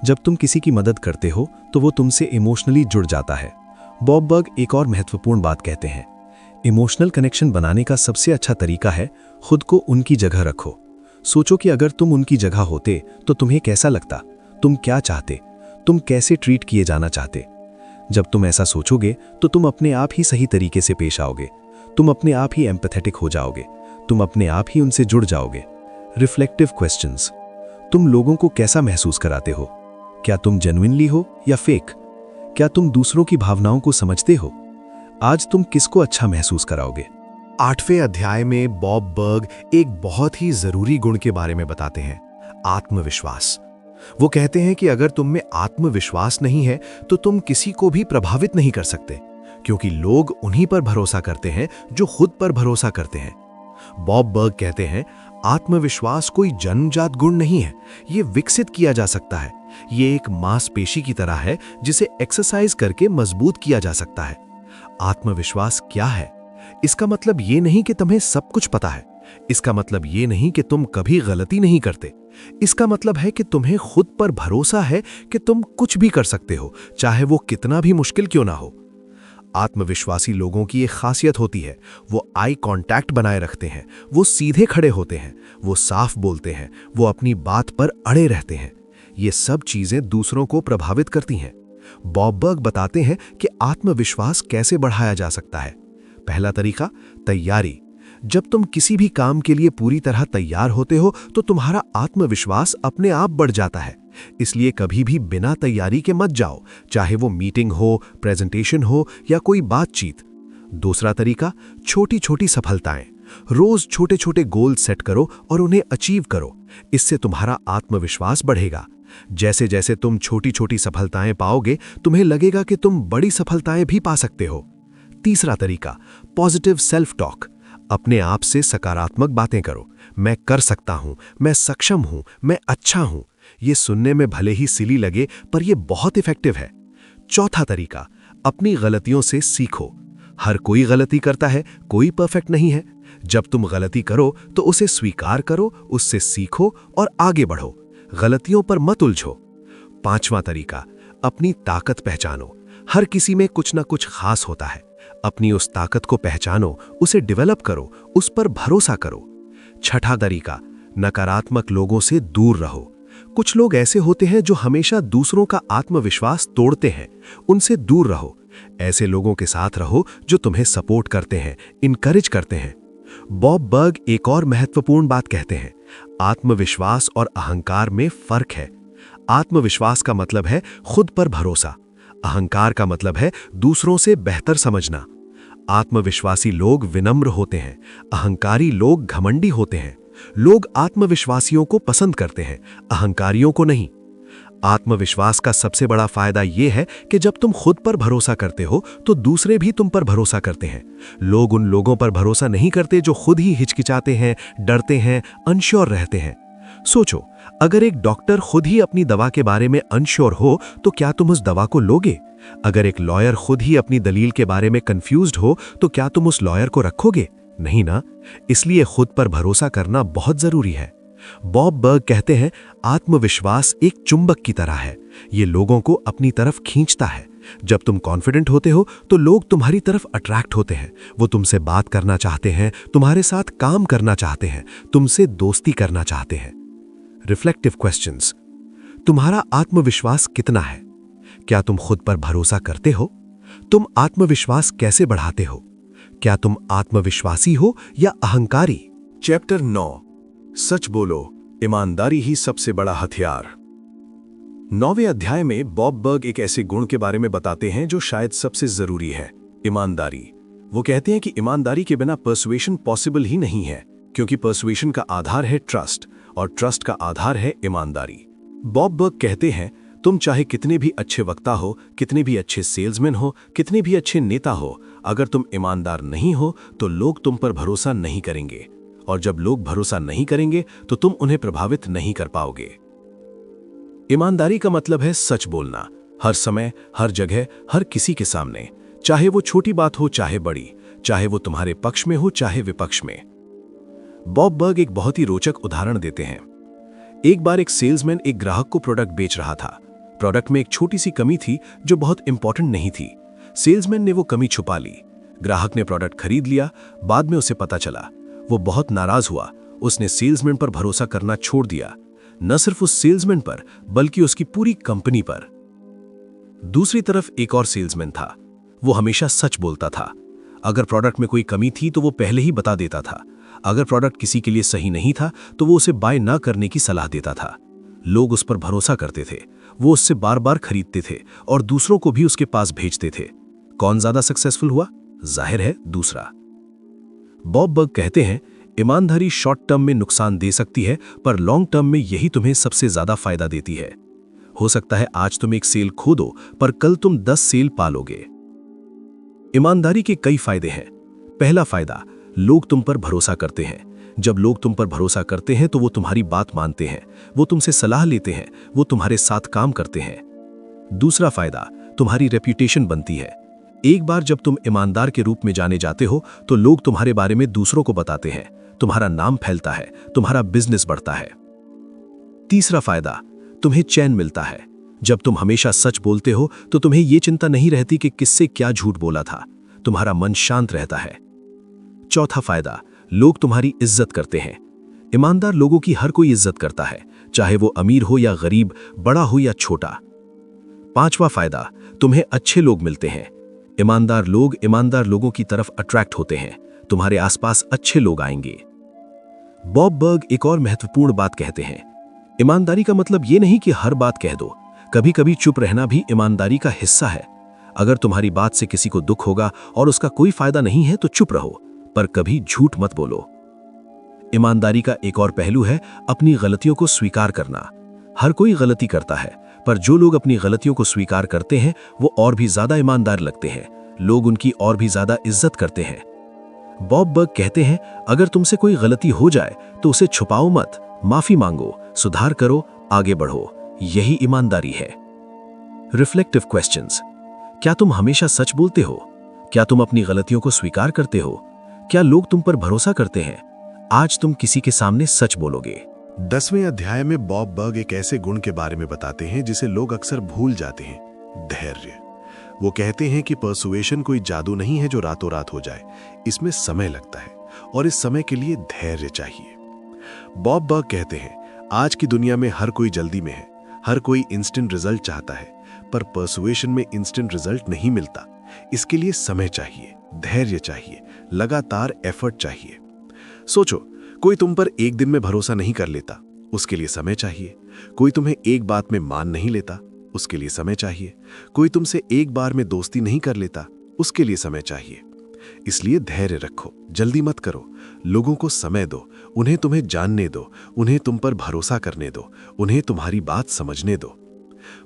जब तुम किसी की मदद करते हो तो वो तुमसे इमोशनली जुड़ जाता है। बॉब बर्ग एक और महत्वपूर्ण बात कहते हैं, इमोशनल कनेक्शन बनाने का सबसे अच्छा तरीका है खुद को उनकी जगह रखो। सोचो कि अगर तुम उनकी जगह होते तो तुम्हें कैसा लगता, तुम क्या चाहते, तुम कैसे ट्रीट किए जाना चाहते। जब तुम ऐसा सोचोगे तो तुम अपने आप ही सही तरीके से पेश आओगे। तुम अपने आप ही एम्पैथेटिक हो जाओगे। तुम अपने आप ही उनसे जुड़ जाओगे। Reflective questions. तुम लोगों को कैसा महसूस कराते हो? क्या तुम जेन्युइनली हो या फेक? क्या तुम दूसरों की भावनाओं को समझते हो? आज तुम किसको अच्छा महसूस कराओगे? 8वें अध्याय में बॉब बर्ग एक बहुत ही जरूरी गुण के बारे में बताते हैं, आत्मविश्वास। वो कहते हैं कि अगर तुम में आत्मविश्वास नहीं है तो तुम किसी को भी प्रभावित नहीं कर सकते, क्योंकि लोग उन्हीं पर भरोसा करते हैं जो खुद पर भरोसा करते हैं। बॉब बर्ग कहते हैं, आत्मविश्वास कोई जन्मजात गुण नहीं है, ये विकसित किया जा सकता है। ये एक मांसपेशी की तरह है जिसे एक्सरसाइज करके मजबूत किया जा सकता है। आत्मविश्वास क्या है? इसका मतलब ये नहीं कि तुम्हें सब कुछ पता है। इसका मतलब ये नहीं कि तुम कभी गलती नहीं करते। इसका मतलब है कि तुम्हें खुद पर भरोसा है कि तुम कुछ भी कर सकते हो, चाहे वो कितना भी मुश्किल क्यों ना हो। आत्मविश्वासी लोगों की एक खासियत होती है, वो आई कांटेक्ट बनाए रखते हैं, वो सीधे खड़े होते हैं, वो साफ बोलते हैं, वो अपनी बात पर अड़े रहते हैं। ये सब चीजें दूसरों को प्रभावित करती हैं। बॉब बर्ग बताते हैं कि आत्मविश्वास कैसे बढ़ाया जा सकता है। पहला तरीका, तैयारी। जब तुम किसी भी काम के लिए पूरी तरह तैयार होते हो तो तुम्हारा आत्मविश्वास अपने आप बढ़ जाता है। इसलिए कभी भी बिना तैयारी के मत जाओ, चाहे वो मीटिंग हो, प्रेजेंटेशन हो या कोई बातचीत। दूसरा तरीका, छोटी छोटी सफलताएं। रोज छोटे छोटे गोल सेट करो और उन्हें अचीव करो। इससे तुम्हारा आत्मविश्वास बढ़ेगा। जैसे जैसे तुम छोटी छोटी सफलताएं पाओगे, तुम्हें लगेगा कि तुम बड़ी सफलताएं भी पा सकते हो। तीसरा तरीका, पॉजिटिव सेल्फ टॉक। अपने आप से सकारात्मक बातें करो। मैं कर सकता हूं, मैं सक्षम हूं, मैं अच्छा हूं। ये सुनने में भले ही सिली लगे, पर यह बहुत इफेक्टिव है। चौथा तरीका, अपनी गलतियों से सीखो। हर कोई गलती करता है, कोई परफेक्ट नहीं है। जब तुम गलती करो तो उसे स्वीकार करो, उससे सीखो और आगे बढ़ो। गलतियों पर मत उलझो। पांचवा तरीका, अपनी ताकत पहचानो। हर किसी में कुछ ना कुछ खास होता है। अपनी उस ताकत को पहचानो, उसे डेवलप करो, उस पर भरोसा करो। छठा तरीका, नकारात्मक लोगों से दूर रहो। कुछ लोग ऐसे होते हैं जो हमेशा दूसरों का आत्मविश्वास तोड़ते हैं। उनसे दूर रहो। ऐसे लोगों के साथ रहो जो तुम्हें सपोर्ट करते हैं, इनकरेज करते हैं। बॉब बर्ग एक और महत्वपूर्ण बात कहते हैं, आत्मविश्वास और अहंकार में फर्क है। आत्मविश्वास का मतलब है खुद पर भरोसा। अहंकार का मतलब है दूसरों से बेहतर समझना। आत्मविश्वासी लोग विनम्र होते हैं, अहंकारी लोग घमंडी होते हैं। लोग आत्मविश्वासियों को पसंद करते हैं, अहंकारियों को नहीं। आत्मविश्वास का सबसे बड़ा फायदा यह है कि जब तुम खुद पर भरोसा करते हो तो दूसरे भी तुम पर भरोसा करते हैं। लोग उन लोगों पर भरोसा नहीं करते जो खुद ही हिचकिचाते हैं, डरते हैं, अनश्योर रहते हैं। सोचो, अगर एक डॉक्टर खुद ही अपनी दवा के बारे में अनश्योर हो तो क्या तुम उस दवा को लोगे? अगर एक लॉयर खुद ही अपनी दलील के बारे में कंफ्यूज्ड हो तो क्या तुम उस लॉयर को रखोगे? नहीं ना। इसलिए खुद पर भरोसा करना बहुत जरूरी है। बॉब बर्ग कहते हैं, आत्मविश्वास एक चुंबक की तरह है। ये लोगों को अपनी तरफ खींचता है। जब तुम कॉन्फिडेंट होते हो तो लोग तुम्हारी तरफ अट्रैक्ट होते हैं। वो तुमसे बात करना चाहते हैं, तुम्हारे साथ काम करना चाहते हैं, तुमसे दोस्ती करना चाहते हैं। Reflective questions. तुम्हारा आत्मविश्वास कितना है? क्या तुम खुद पर भरोसा करते हो? तुम आत्मविश्वास कैसे बढ़ाते हो? क्या तुम आत्मविश्वासी हो या अहंकारी? चैप्टर 9, सच बोलो, ईमानदारी ही सबसे बड़ा हथियार। 9वें अध्याय में बॉब बर्ग एक ऐसे गुण के बारे में बताते हैं जो शायद सबसे जरूरी है, ईमानदारी। वो कहते हैं कि ईमानदारी के बिना पर्सुएशन पॉसिबल ही नहीं है, क्योंकि पर्सुएशन का आधार है ट्रस्ट और ट्रस्ट का आधार है ईमानदारी। बॉब बर्ग कहते हैं, तुम चाहे कितने भी अच्छे वक्ता हो, कितने भी अच्छे सेल्समैन हो, कितने भी अच्छे नेता हो, अगर तुम ईमानदार नहीं हो तो लोग तुम पर भरोसा नहीं करेंगे, और जब लोग भरोसा नहीं करेंगे तो तुम उन्हें प्रभावित नहीं कर पाओगे। ईमानदारी का मतलब है सच बोलना, हर समय, हर जगह, हर किसी के सामने, चाहे वो छोटी बात हो चाहे बड़ी, चाहे वो तुम्हारे पक्ष में हो चाहे विपक्ष में। बॉब बर्ग एक बहुत ही रोचक उदाहरण देते हैं। एक बार एक सेल्समैन एक ग्राहक को प्रोडक्ट बेच रहा था। प्रोडक्ट में एक छोटी सी कमी थी जो बहुत इंपॉर्टेंट नहीं थी। सेल्समैन ने वो कमी छुपा ली। ग्राहक ने प्रोडक्ट खरीद लिया। बाद में उसे पता चला। वो बहुत नाराज हुआ। उसने सेल्समैन पर भरोसा करना छोड़ दिया। न सिर्फ उस सेल्समैन पर बल्कि उसकी पूरी कंपनी पर। दूसरी तरफ एक और सेल्समैन था। वो हमेशा सच बोलता था। अगर प्रोडक्ट में कोई कमी थी तो वो पहले ही बता देता था। अगर प्रोडक्ट किसी के लिए सही नहीं था तो वो उसे बाय ना करने की सलाह देता था। लोग उस पर भरोसा करते थे, वो उससे बार बार खरीदते थे और दूसरों को भी उसके पास भेजते थे। कौन ज्यादा सक्सेसफुल हुआ? जाहिर है दूसरा। बॉब बर्ग कहते हैं, ईमानदारी शॉर्ट टर्म में नुकसान दे सकती है, पर लॉन्ग टर्म में यही तुम्हें सबसे ज्यादा फायदा देती है। हो सकता है आज तुम एक सेल खो दो, पर कल तुम 10 सेल पालोगे। ईमानदारी के कई फायदे हैं। पहला फायदा, लोग तुम पर भरोसा करते हैं। जब लोग तुम पर भरोसा करते हैं तो वो तुम्हारी बात मानते हैं, वो तुमसे सलाह लेते हैं, वो तुम्हारे साथ काम करते हैं। दूसरा फायदा, तुम्हारी रेप्यूटेशन बनती है। एक बार जब तुम ईमानदार के रूप में जाने जाते हो तो लोग तुम्हारे बारे में दूसरों को बताते हैं, तुम्हारा नाम फैलता है, तुम्हारा बिजनेस बढ़ता है। तीसरा फायदा, तुम्हें चैन मिलता है। जब तुम हमेशा सच बोलते हो तो तुम्हें यह चिंता नहीं रहती कि किससे क्या झूठ बोला था, तुम्हारा मन शांत रहता है। चौथा फायदा, लोग तुम्हारी इज्जत करते हैं। ईमानदार लोगों की हर कोई इज्जत करता है, चाहे वो अमीर हो या गरीब, बड़ा हो या छोटा। पांचवा फायदा, तुम्हें अच्छे लोग मिलते हैं। ईमानदार लोग ईमानदार लोगों की तरफ अट्रैक्ट होते हैं, तुम्हारे आसपास अच्छे लोग आएंगे। बॉब बर्ग एक और महत्वपूर्ण बात कहते हैं, ईमानदारी का मतलब ये नहीं कि हर बात कह दो, कभी कभी चुप रहना भी ईमानदारी का हिस्सा है। अगर तुम्हारी बात से किसी को दुख होगा और उसका कोई फायदा नहीं है तो चुप रहो, पर कभी झूठ मत बोलो। ईमानदारी का एक और पहलू है अपनी गलतियों को स्वीकार करना। हर कोई गलती करता है, पर जो लोग अपनी गलतियों को स्वीकार करते हैं वो और भी ज्यादा ईमानदार लगते हैं, लोग उनकी और भी ज्यादा इज्जत करते हैं। बॉब बर्ग कहते हैं, अगर तुमसे कोई गलती हो जाए तो उसे छुपाओ मत, माफी मांगो, सुधार करो, आगे बढ़ो, यही ईमानदारी है। Reflective questions. क्या तुम हमेशा सच बोलते हो? क्या तुम अपनी गलतियों को स्वीकार करते हो? क्या लोग तुम पर भरोसा करते हैं? आज तुम किसी के सामने सच बोलोगे। 10वें अध्याय में बॉब बर्ग एक ऐसे गुण के बारे में बताते हैं जिसे लोग अक्सर भूल जाते हैं, धैर्य। वो कहते हैं कि पर्सुएशन कोई जादू नहीं है जो रातों रात हो जाए, इसमें समय लगता है और इस समय के लिए धैर्य चाहिए। बॉब बर्ग कहते हैं, आज की दुनिया में हर कोई जल्दी में है, हर कोई इंस्टेंट रिजल्ट चाहता है, पर पर्सुएशन में इंस्टेंट रिजल्ट नहीं मिलता। इसके लिए समय चाहिए, धैर्य चाहिए, लगातार एफर्ट चाहिए। सोचो, कोई तुम पर एक दिन में भरोसा नहीं कर लेता, उसके लिए समय चाहिए। कोई तुम्हें एक बात में मान नहीं लेता, उसके लिए समय चाहिए। कोई तुमसे एक बार में दोस्ती नहीं कर लेता, उसके लिए समय चाहिए। इसलिए धैर्य रखो, जल्दी मत करो, लोगों को समय दो, उन्हें तुम्हें जानने दो, उन्हें तुम पर भरोसा करने दो, उन्हें तुम्हारी बात समझने दो।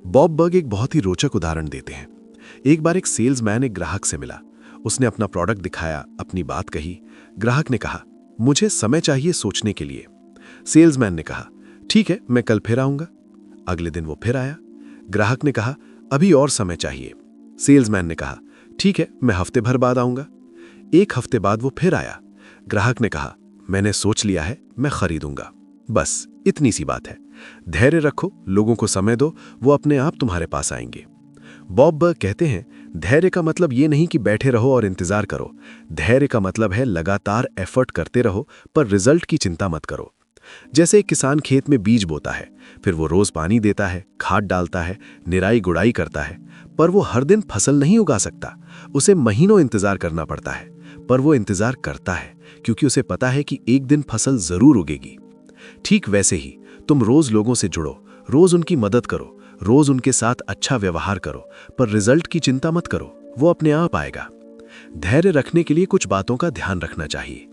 बॉब बर्ग एक बहुत ही रोचक उदाहरण देते हैं। एक बार एक सेल्समैन एक ग्राहक से मिला। उसने अपना प्रोडक्ट दिखाया, अपनी बात कही। ग्राहक ने कहा, मुझे समय चाहिए सोचने के लिए। सेल्समैन ने कहा, ठीक है, मैं कल फिर आऊंगा। अगले दिन वो फिर आया। ग्राहक ने कहा, अभी और समय चाहिए। सेल्समैन ने कहा, ठीक है, मैं हफ्ते भर बाद आऊंगा। एक हफ्ते बाद वो फिर आया। ग्राहक ने कहा, मैंने सोच लिया है, मैं खरीदूंगा। बस इतनी सी बात है। धैर्य रखो, लोगों को समय दो, वो अपने आप तुम्हारे पास आएंगे। बॉब बर्ग कहते हैं, धैर्य का मतलब ये नहीं कि बैठे रहो और इंतजार करो। धैर्य का मतलब है लगातार एफर्ट करते रहो, पर रिजल्ट की चिंता मत करो। जैसे एक किसान खेत में बीज बोता है, फिर वो रोज पानी देता है, खाद डालता है, निराई गुड़ाई करता है, पर वो हर दिन फसल नहीं उगा सकता। उसे महीनों इंतजार करना पड़ता है, पर वो इंतजार करता है क्योंकि उसे पता है कि एक दिन फसल जरूर उगेगी। ठीक वैसे ही तुम रोज लोगों से जुड़ो, रोज उनकी मदद करो, रोज उनके साथ अच्छा व्यवहार करो, पर रिजल्ट की चिंता मत करो, वो अपने आप आएगा। धैर्य रखने के लिए कुछ बातों का ध्यान रखना चाहिए।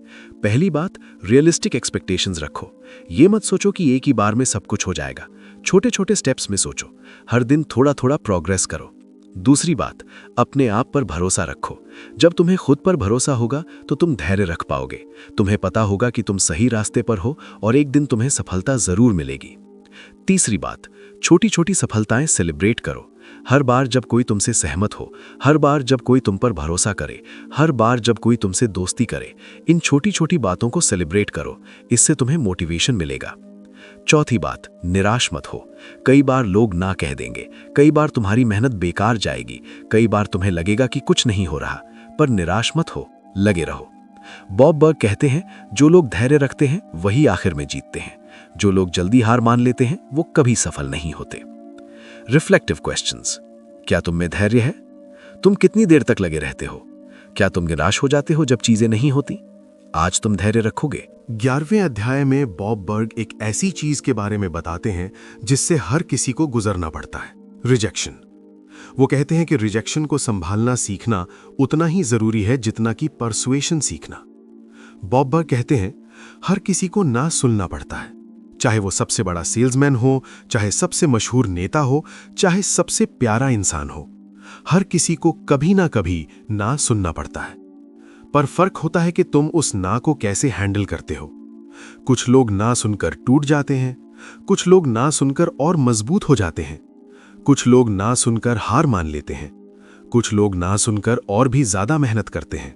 पहली बात, रियलिस्टिक एक्सपेक्टेशंस रखो। ये मत सोचो कि एक ही बार में सब कुछ हो जाएगा। छोटे छोटे स्टेप्स में सोचो, हर दिन थोड़ा थोड़ा प्रोग्रेस करो। दूसरी बात, अपने आप पर भरोसा रखो। जब तुम्हें खुद पर भरोसा होगा तो तुम धैर्य रख पाओगे। तुम्हें पता होगा कि तुम सही रास्ते पर हो और एक दिन तुम्हें सफलता जरूर मिलेगी। तीसरी बात, छोटी छोटी सफलताएं सेलिब्रेट करो। हर बार जब कोई तुमसे सहमत हो, हर बार जब कोई तुम पर भरोसा करे, हर बार जब कोई तुमसे दोस्ती करे, इन छोटी छोटी बातों को सेलिब्रेट करो। इससे तुम्हें मोटिवेशन मिलेगा। चौथी बात, निराश मत हो। कई बार लोग ना कह देंगे, कई बार तुम्हारी मेहनत बेकार जाएगी, कई बार तुम्हें लगेगा कि कुछ नहीं हो रहा, पर निराश मत हो, लगे रहो। बॉब बर्ग कहते हैं, जो लोग धैर्य रखते हैं वही आखिर में जीतते हैं। जो लोग जल्दी हार मान लेते हैं वो कभी सफल नहीं होते। Reflective questions. क्या तुम में धैर्य है? तुम कितनी देर तक लगे रहते हो? क्या तुम निराश हो जाते हो जब चीजें नहीं होती? आज तुम धैर्य रखोगे? 11वें अध्याय में बॉब बर्ग एक ऐसी चीज के बारे में बताते हैं जिससे हर किसी को गुजरना पड़ता है, रिजेक्शन। वो कहते हैं कि रिजेक्शन को संभालना सीखना उतना ही जरूरी है जितना कि परसुएशन सीखना। बॉब बर्ग कहते हैं हर किसी को ना सुनना पड़ता है, चाहे वो सबसे बड़ा सेल्समैन हो, चाहे सबसे मशहूर नेता हो, चाहे सबसे प्यारा इंसान हो। हर किसी को कभी ना कभी ना सुनना पड़ता है, पर फर्क होता है कि तुम उस ना को कैसे हैंडल करते हो। कुछ लोग ना सुनकर टूट जाते हैं, कुछ लोग ना सुनकर और मजबूत हो जाते हैं, कुछ लोग ना सुनकर हार मान लेते हैं, कुछ लोग ना सुनकर और भी ज्यादा मेहनत करते हैं।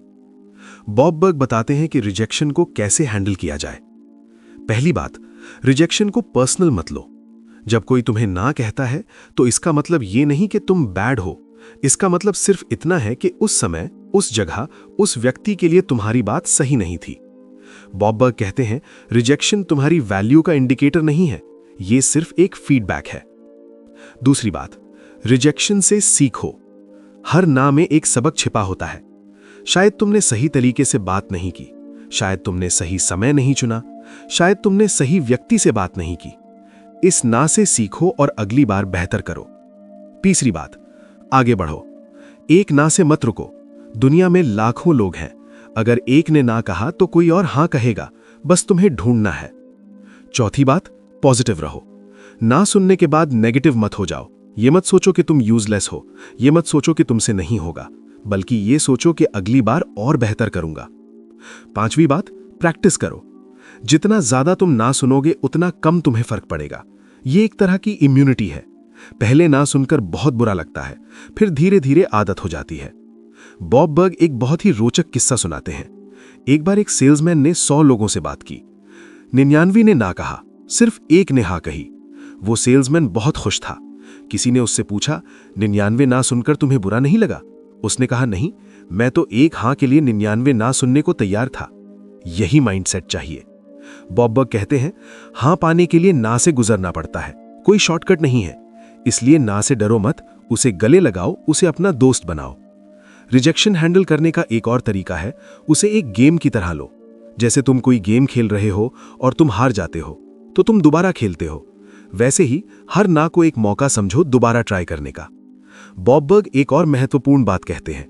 बॉब बर्ग बताते हैं कि रिजेक्शन को कैसे हैंडल किया जाए। पहली बात, रिजेक्शन को पर्सनल मत लो। जब कोई तुम्हें ना कहता है तो इसका मतलब ये नहीं कि तुम बैड हो, इसका मतलब सिर्फ इतना है कि उस समय, उस जगह, उस व्यक्ति के लिए तुम्हारी बात सही नहीं थी। बॉब बर्ग कहते हैं रिजेक्शन तुम्हारी वैल्यू का इंडिकेटर नहीं है, यह सिर्फ एक फीडबैक है। दूसरी बात, रिजेक्शन से सीखो। हर ना में एक सबक छिपा होता है। शायद तुमने सही तरीके से बात नहीं की, शायद तुमने सही समय नहीं चुना, शायद तुमने सही व्यक्ति से बात नहीं की। इस ना से सीखो और अगली बार बेहतर करो। तीसरी बात, आगे बढ़ो। एक ना से मत रुको। दुनिया में लाखों लोग हैं, अगर एक ने ना कहा तो कोई और हां कहेगा, बस तुम्हें ढूंढना है। चौथी बात, पॉजिटिव रहो। ना सुनने के बाद नेगेटिव मत हो जाओ। ये मत सोचो कि तुम यूजलेस हो, ये मत सोचो कि तुमसे नहीं होगा, बल्कि ये सोचो कि अगली बार और बेहतर करूंगा। पांचवी बात, प्रैक्टिस करो। जितना ज्यादा तुम ना सुनोगे उतना कम तुम्हें फर्क पड़ेगा। ये एक तरह की इम्यूनिटी है। पहले ना सुनकर बहुत बुरा लगता है, फिर धीरे धीरे आदत हो जाती है। बॉब बर्ग एक बहुत ही रोचक किस्सा सुनाते हैं। एक बार एक सेल्समैन ने 100 लोगों से बात की, 99 ने ना कहा, सिर्फ एक ने हाँ कही। वो सेल्समैन बहुत खुश था। किसी ने उससे पूछा, 99 ना सुनकर तुम्हें बुरा नहीं लगा? उसने कहा, नहीं, मैं तो एक हाँ के लिए 99 ना सुनने को तैयार था। यही माइंडसेट चाहिए। बॉब बर्ग कहते हैं हां पाने के लिए ना से गुजरना पड़ता है, कोई शॉर्टकट नहीं है। इसलिए ना से डरो मत, उसे गले लगाओ, उसे अपना दोस्त बनाओ। रिजेक्शन हैंडल करने का एक और तरीका है, उसे एक गेम की तरह लो। जैसे तुम कोई गेम खेल रहे हो और तुम हार जाते हो तो तुम दोबारा खेलते हो, वैसे ही हर ना को एक मौका समझो दोबारा ट्राई करने का। बॉब बर्ग एक और महत्वपूर्ण बात कहते हैं,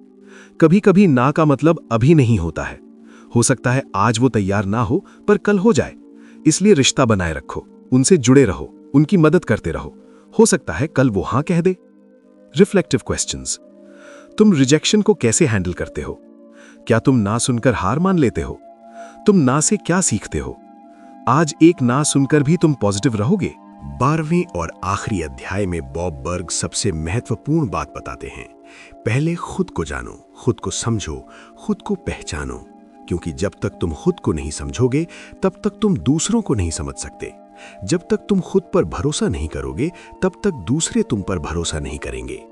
कभी कभी ना का मतलब अभी नहीं होता है। हो सकता है आज वो तैयार ना हो पर कल हो जाए। इसलिए रिश्ता बनाए रखो, उनसे जुड़े रहो, उनकी मदद करते रहो। हो सकता है कल वो हां कह दे। रिफ्लेक्टिव क्वेश्चंस, तुम रिजेक्शन को कैसे हैंडल करते हो? क्या तुम ना सुनकर हार मान लेते हो? तुम ना से क्या सीखते हो? आज एक ना सुनकर भी तुम पॉजिटिव रहोगे? 12वें और आखिरी अध्याय में बॉब बर्ग सबसे महत्वपूर्ण बात बताते हैं। पहले खुद को जानो, खुद को समझो, खुद को पहचानो, क्योंकि जब तक तुम खुद को नहीं समझोगे तब तक तुम दूसरों को नहीं समझ सकते। जब तक तुम खुद पर भरोसा नहीं करोगे तब तक दूसरे तुम पर भरोसा नहीं करेंगे।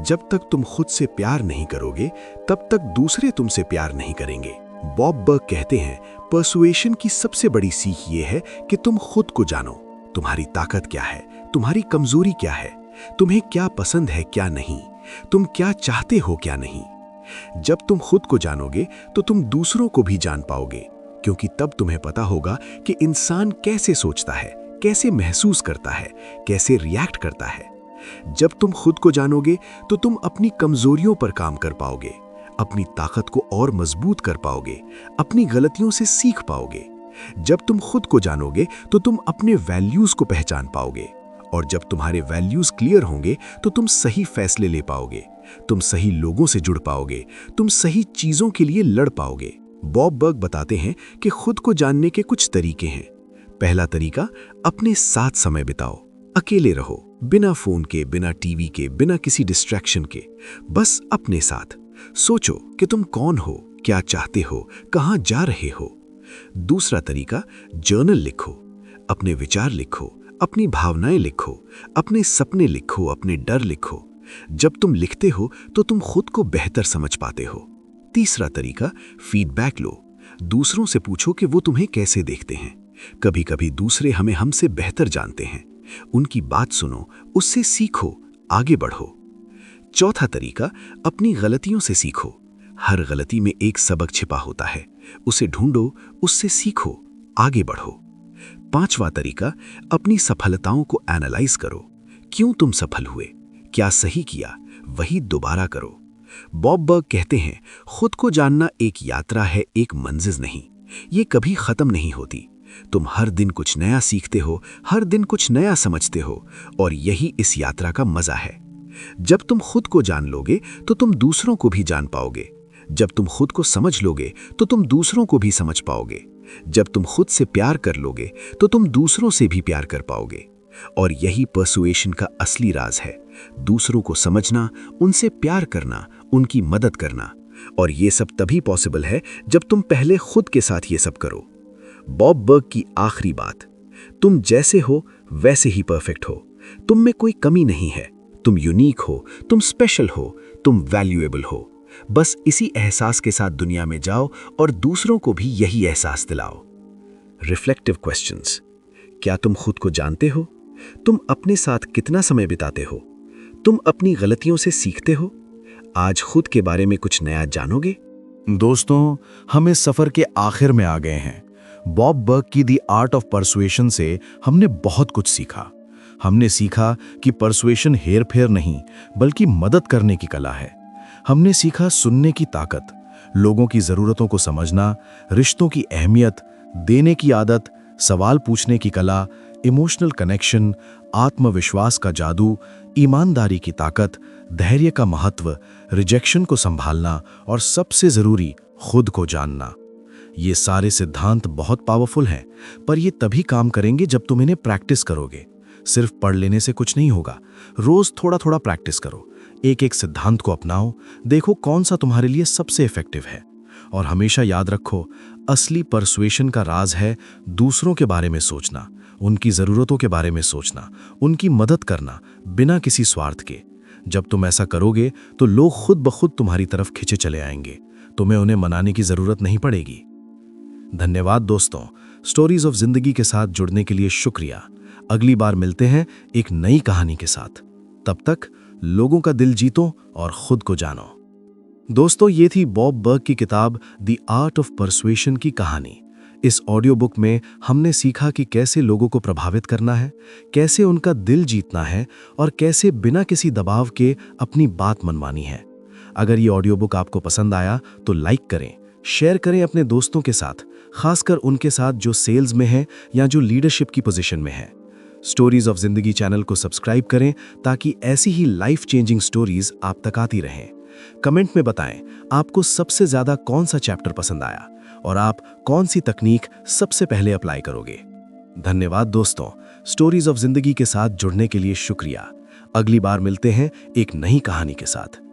जब तक तुम खुद से प्यार नहीं करोगे तब तक दूसरे तुमसे प्यार नहीं करेंगे। बॉब बर्ग कहते हैं पर्सुएशन की सबसे बड़ी सीख ये है कि तुम खुद को जानो। तुम्हारी ताकत क्या है, तुम्हारी कमजोरी क्या है, तुम्हें क्या पसंद है क्या नहीं, तुम क्या चाहते हो क्या नहीं। जब तुम खुद को जानोगे तो तुम दूसरों को भी जान पाओगे, क्योंकि तब तुम्हें पता होगा कि इंसान कैसे सोचता है, कैसे महसूस करता है, कैसे रिएक्ट करता है। जब तुम खुद को जानोगे तो तुम अपनी कमजोरियों पर काम कर पाओगे, अपनी ताकत को और मजबूत कर पाओगे, अपनी गलतियों से सीख पाओगे। जब तुम खुद को जानोगे तो तुम अपने वैल्यूज को पहचान पाओगे, और जब तुम्हारे वैल्यूज क्लियर होंगे तो तुम सही फैसले ले पाओगे, तुम सही लोगों से जुड़ पाओगे, तुम सही चीजों के लिए लड़ पाओगे। बॉब बर्ग बताते हैं कि खुद को जानने के कुछ तरीके हैं। पहला तरीका, अपने साथ समय बिताओ। अकेले रहो, बिना फोन के, बिना टीवी के, बिना किसी डिस्ट्रैक्शन के, बस अपने साथ। सोचो कि तुम कौन हो, क्या चाहते हो, कहां जा रहे हो। दूसरा तरीका, जर्नल लिखो। अपने विचार लिखो, अपनी भावनाएं लिखो, अपने सपने लिखो, अपने डर लिखो। जब तुम लिखते हो तो तुम खुद को बेहतर समझ पाते हो। तीसरा तरीका, फीडबैक लो। दूसरों से पूछो कि वो तुम्हें कैसे देखते हैं। कभी कभी दूसरे हमें हमसे बेहतर जानते हैं। उनकी बात सुनो, उससे सीखो, आगे बढ़ो। चौथा तरीका, अपनी गलतियों से सीखो। हर गलती में एक सबक छिपा होता है। उसे ढूंढो, उससे सीखो, आगे बढ़ो। 5वां तरीका, अपनी सफलताओं को एनालाइज करो। क्यों तुम सफल हुए, क्या सही किया, वही दोबारा करो। बॉब बर्ग कहते हैं, खुद को जानना एक यात्रा है, एक मंजिल नहीं। ये कभी खत्म नहीं होती। तुम हर दिन कुछ नया सीखते हो, हर दिन कुछ नया समझते हो, और यही इस यात्रा का मजा है। जब तुम खुद को जान लोगे तो तुम दूसरों को भी जान पाओगे। जब तुम खुद को समझ लोगे तो तुम दूसरों को भी समझ पाओगे। जब तुम खुद से प्यार कर लोगे तो तुम दूसरों से भी प्यार कर पाओगे। और यही पर्सुएशन का असली राज है, दूसरों को समझना, उनसे प्यार करना, उनकी मदद करना। और ये सब तभी पॉसिबल है जब तुम पहले खुद के साथ ये सब करो। बॉब बर्ग की आखिरी बात, तुम जैसे हो वैसे ही परफेक्ट हो। तुम में कोई कमी नहीं है। तुम यूनिक हो, तुम स्पेशल हो, तुम वैल्यूएबल हो। बस इसी एहसास के साथ दुनिया में जाओ और दूसरों को भी यही एहसास दिलाओ। Reflective questions. क्या तुम खुद को जानते हो? तुम अपने साथ कितना समय बिताते हो? तुम अपनी गलतियों से सीखते हो? आज खुद के बारे में कुछ नया जानोगे? दोस्तों, हम इस सफर के आखिर में आ गए हैं। बॉब बर्ग की द आर्ट ऑफ परसुएशन से हमने बहुत कुछ सीखा। हमने सीखा कि परसुएशन हेर-फेर नहीं, बल्कि मदद करने की कला है। हमने सीखा सुनने की ताकत, लोगों की ज़रूरतों को समझना, रिश्तों की अहमियत, देने की आदत, सवाल पूछने की कला, इमोशनल कनेक्शन, आत्मविश्वास का जादू, ईमानदारी की ताकत, धैर्य का महत्व, रिजेक्शन को संभालना और सबसे ज़रूरी, खुद को जानना। ये सारे सिद्धांत बहुत पावरफुल हैं, पर ये तभी काम करेंगे जब तुम इन्हें प्रैक्टिस करोगे। सिर्फ पढ़ लेने से कुछ नहीं होगा। रोज थोड़ा थोड़ा प्रैक्टिस करो, एक एक सिद्धांत को अपनाओ, देखो कौन सा तुम्हारे लिए सबसे इफेक्टिव है। और हमेशा याद रखो, असली परसुएशन का राज है दूसरों के बारे में सोचना, उनकी ज़रूरतों के बारे में सोचना, उनकी मदद करना, बिना किसी स्वार्थ के। जब तुम ऐसा करोगे तो लोग खुद ब खुद तुम्हारी तरफ खिंचे चले आएंगे। तुम्हें उन्हें मनाने की ज़रूरत नहीं पड़ेगी। धन्यवाद दोस्तों, स्टोरीज ऑफ जिंदगी के साथ जुड़ने के लिए शुक्रिया। अगली बार मिलते हैं एक नई कहानी के साथ। तब तक लोगों का दिल जीतो और खुद को जानो। दोस्तों, ये थी बॉब बर्ग की किताब द आर्ट ऑफ परसुएशन की कहानी। इस ऑडियो बुक में हमने सीखा कि कैसे लोगों को प्रभावित करना है, कैसे उनका दिल जीतना है और कैसे बिना किसी दबाव के अपनी बात मनवानी है। अगर ये ऑडियो बुक आपको पसंद आया तो लाइक करें, शेयर करें अपने दोस्तों के साथ, खासकर उनके साथ जो सेल्स में हैं या जो लीडरशिप की पोजीशन में हैं। स्टोरीज ऑफ जिंदगी चैनल को सब्सक्राइब करें ताकि ऐसी ही लाइफ चेंजिंग स्टोरीज आप तक आती रहें। कमेंट में बताएं आपको सबसे ज्यादा कौन सा चैप्टर पसंद आया और आप कौन सी तकनीक सबसे पहले अप्लाई करोगे। धन्यवाद दोस्तों, स्टोरीज ऑफ जिंदगी के साथ जुड़ने के लिए शुक्रिया। अगली बार मिलते हैं एक नई कहानी के साथ।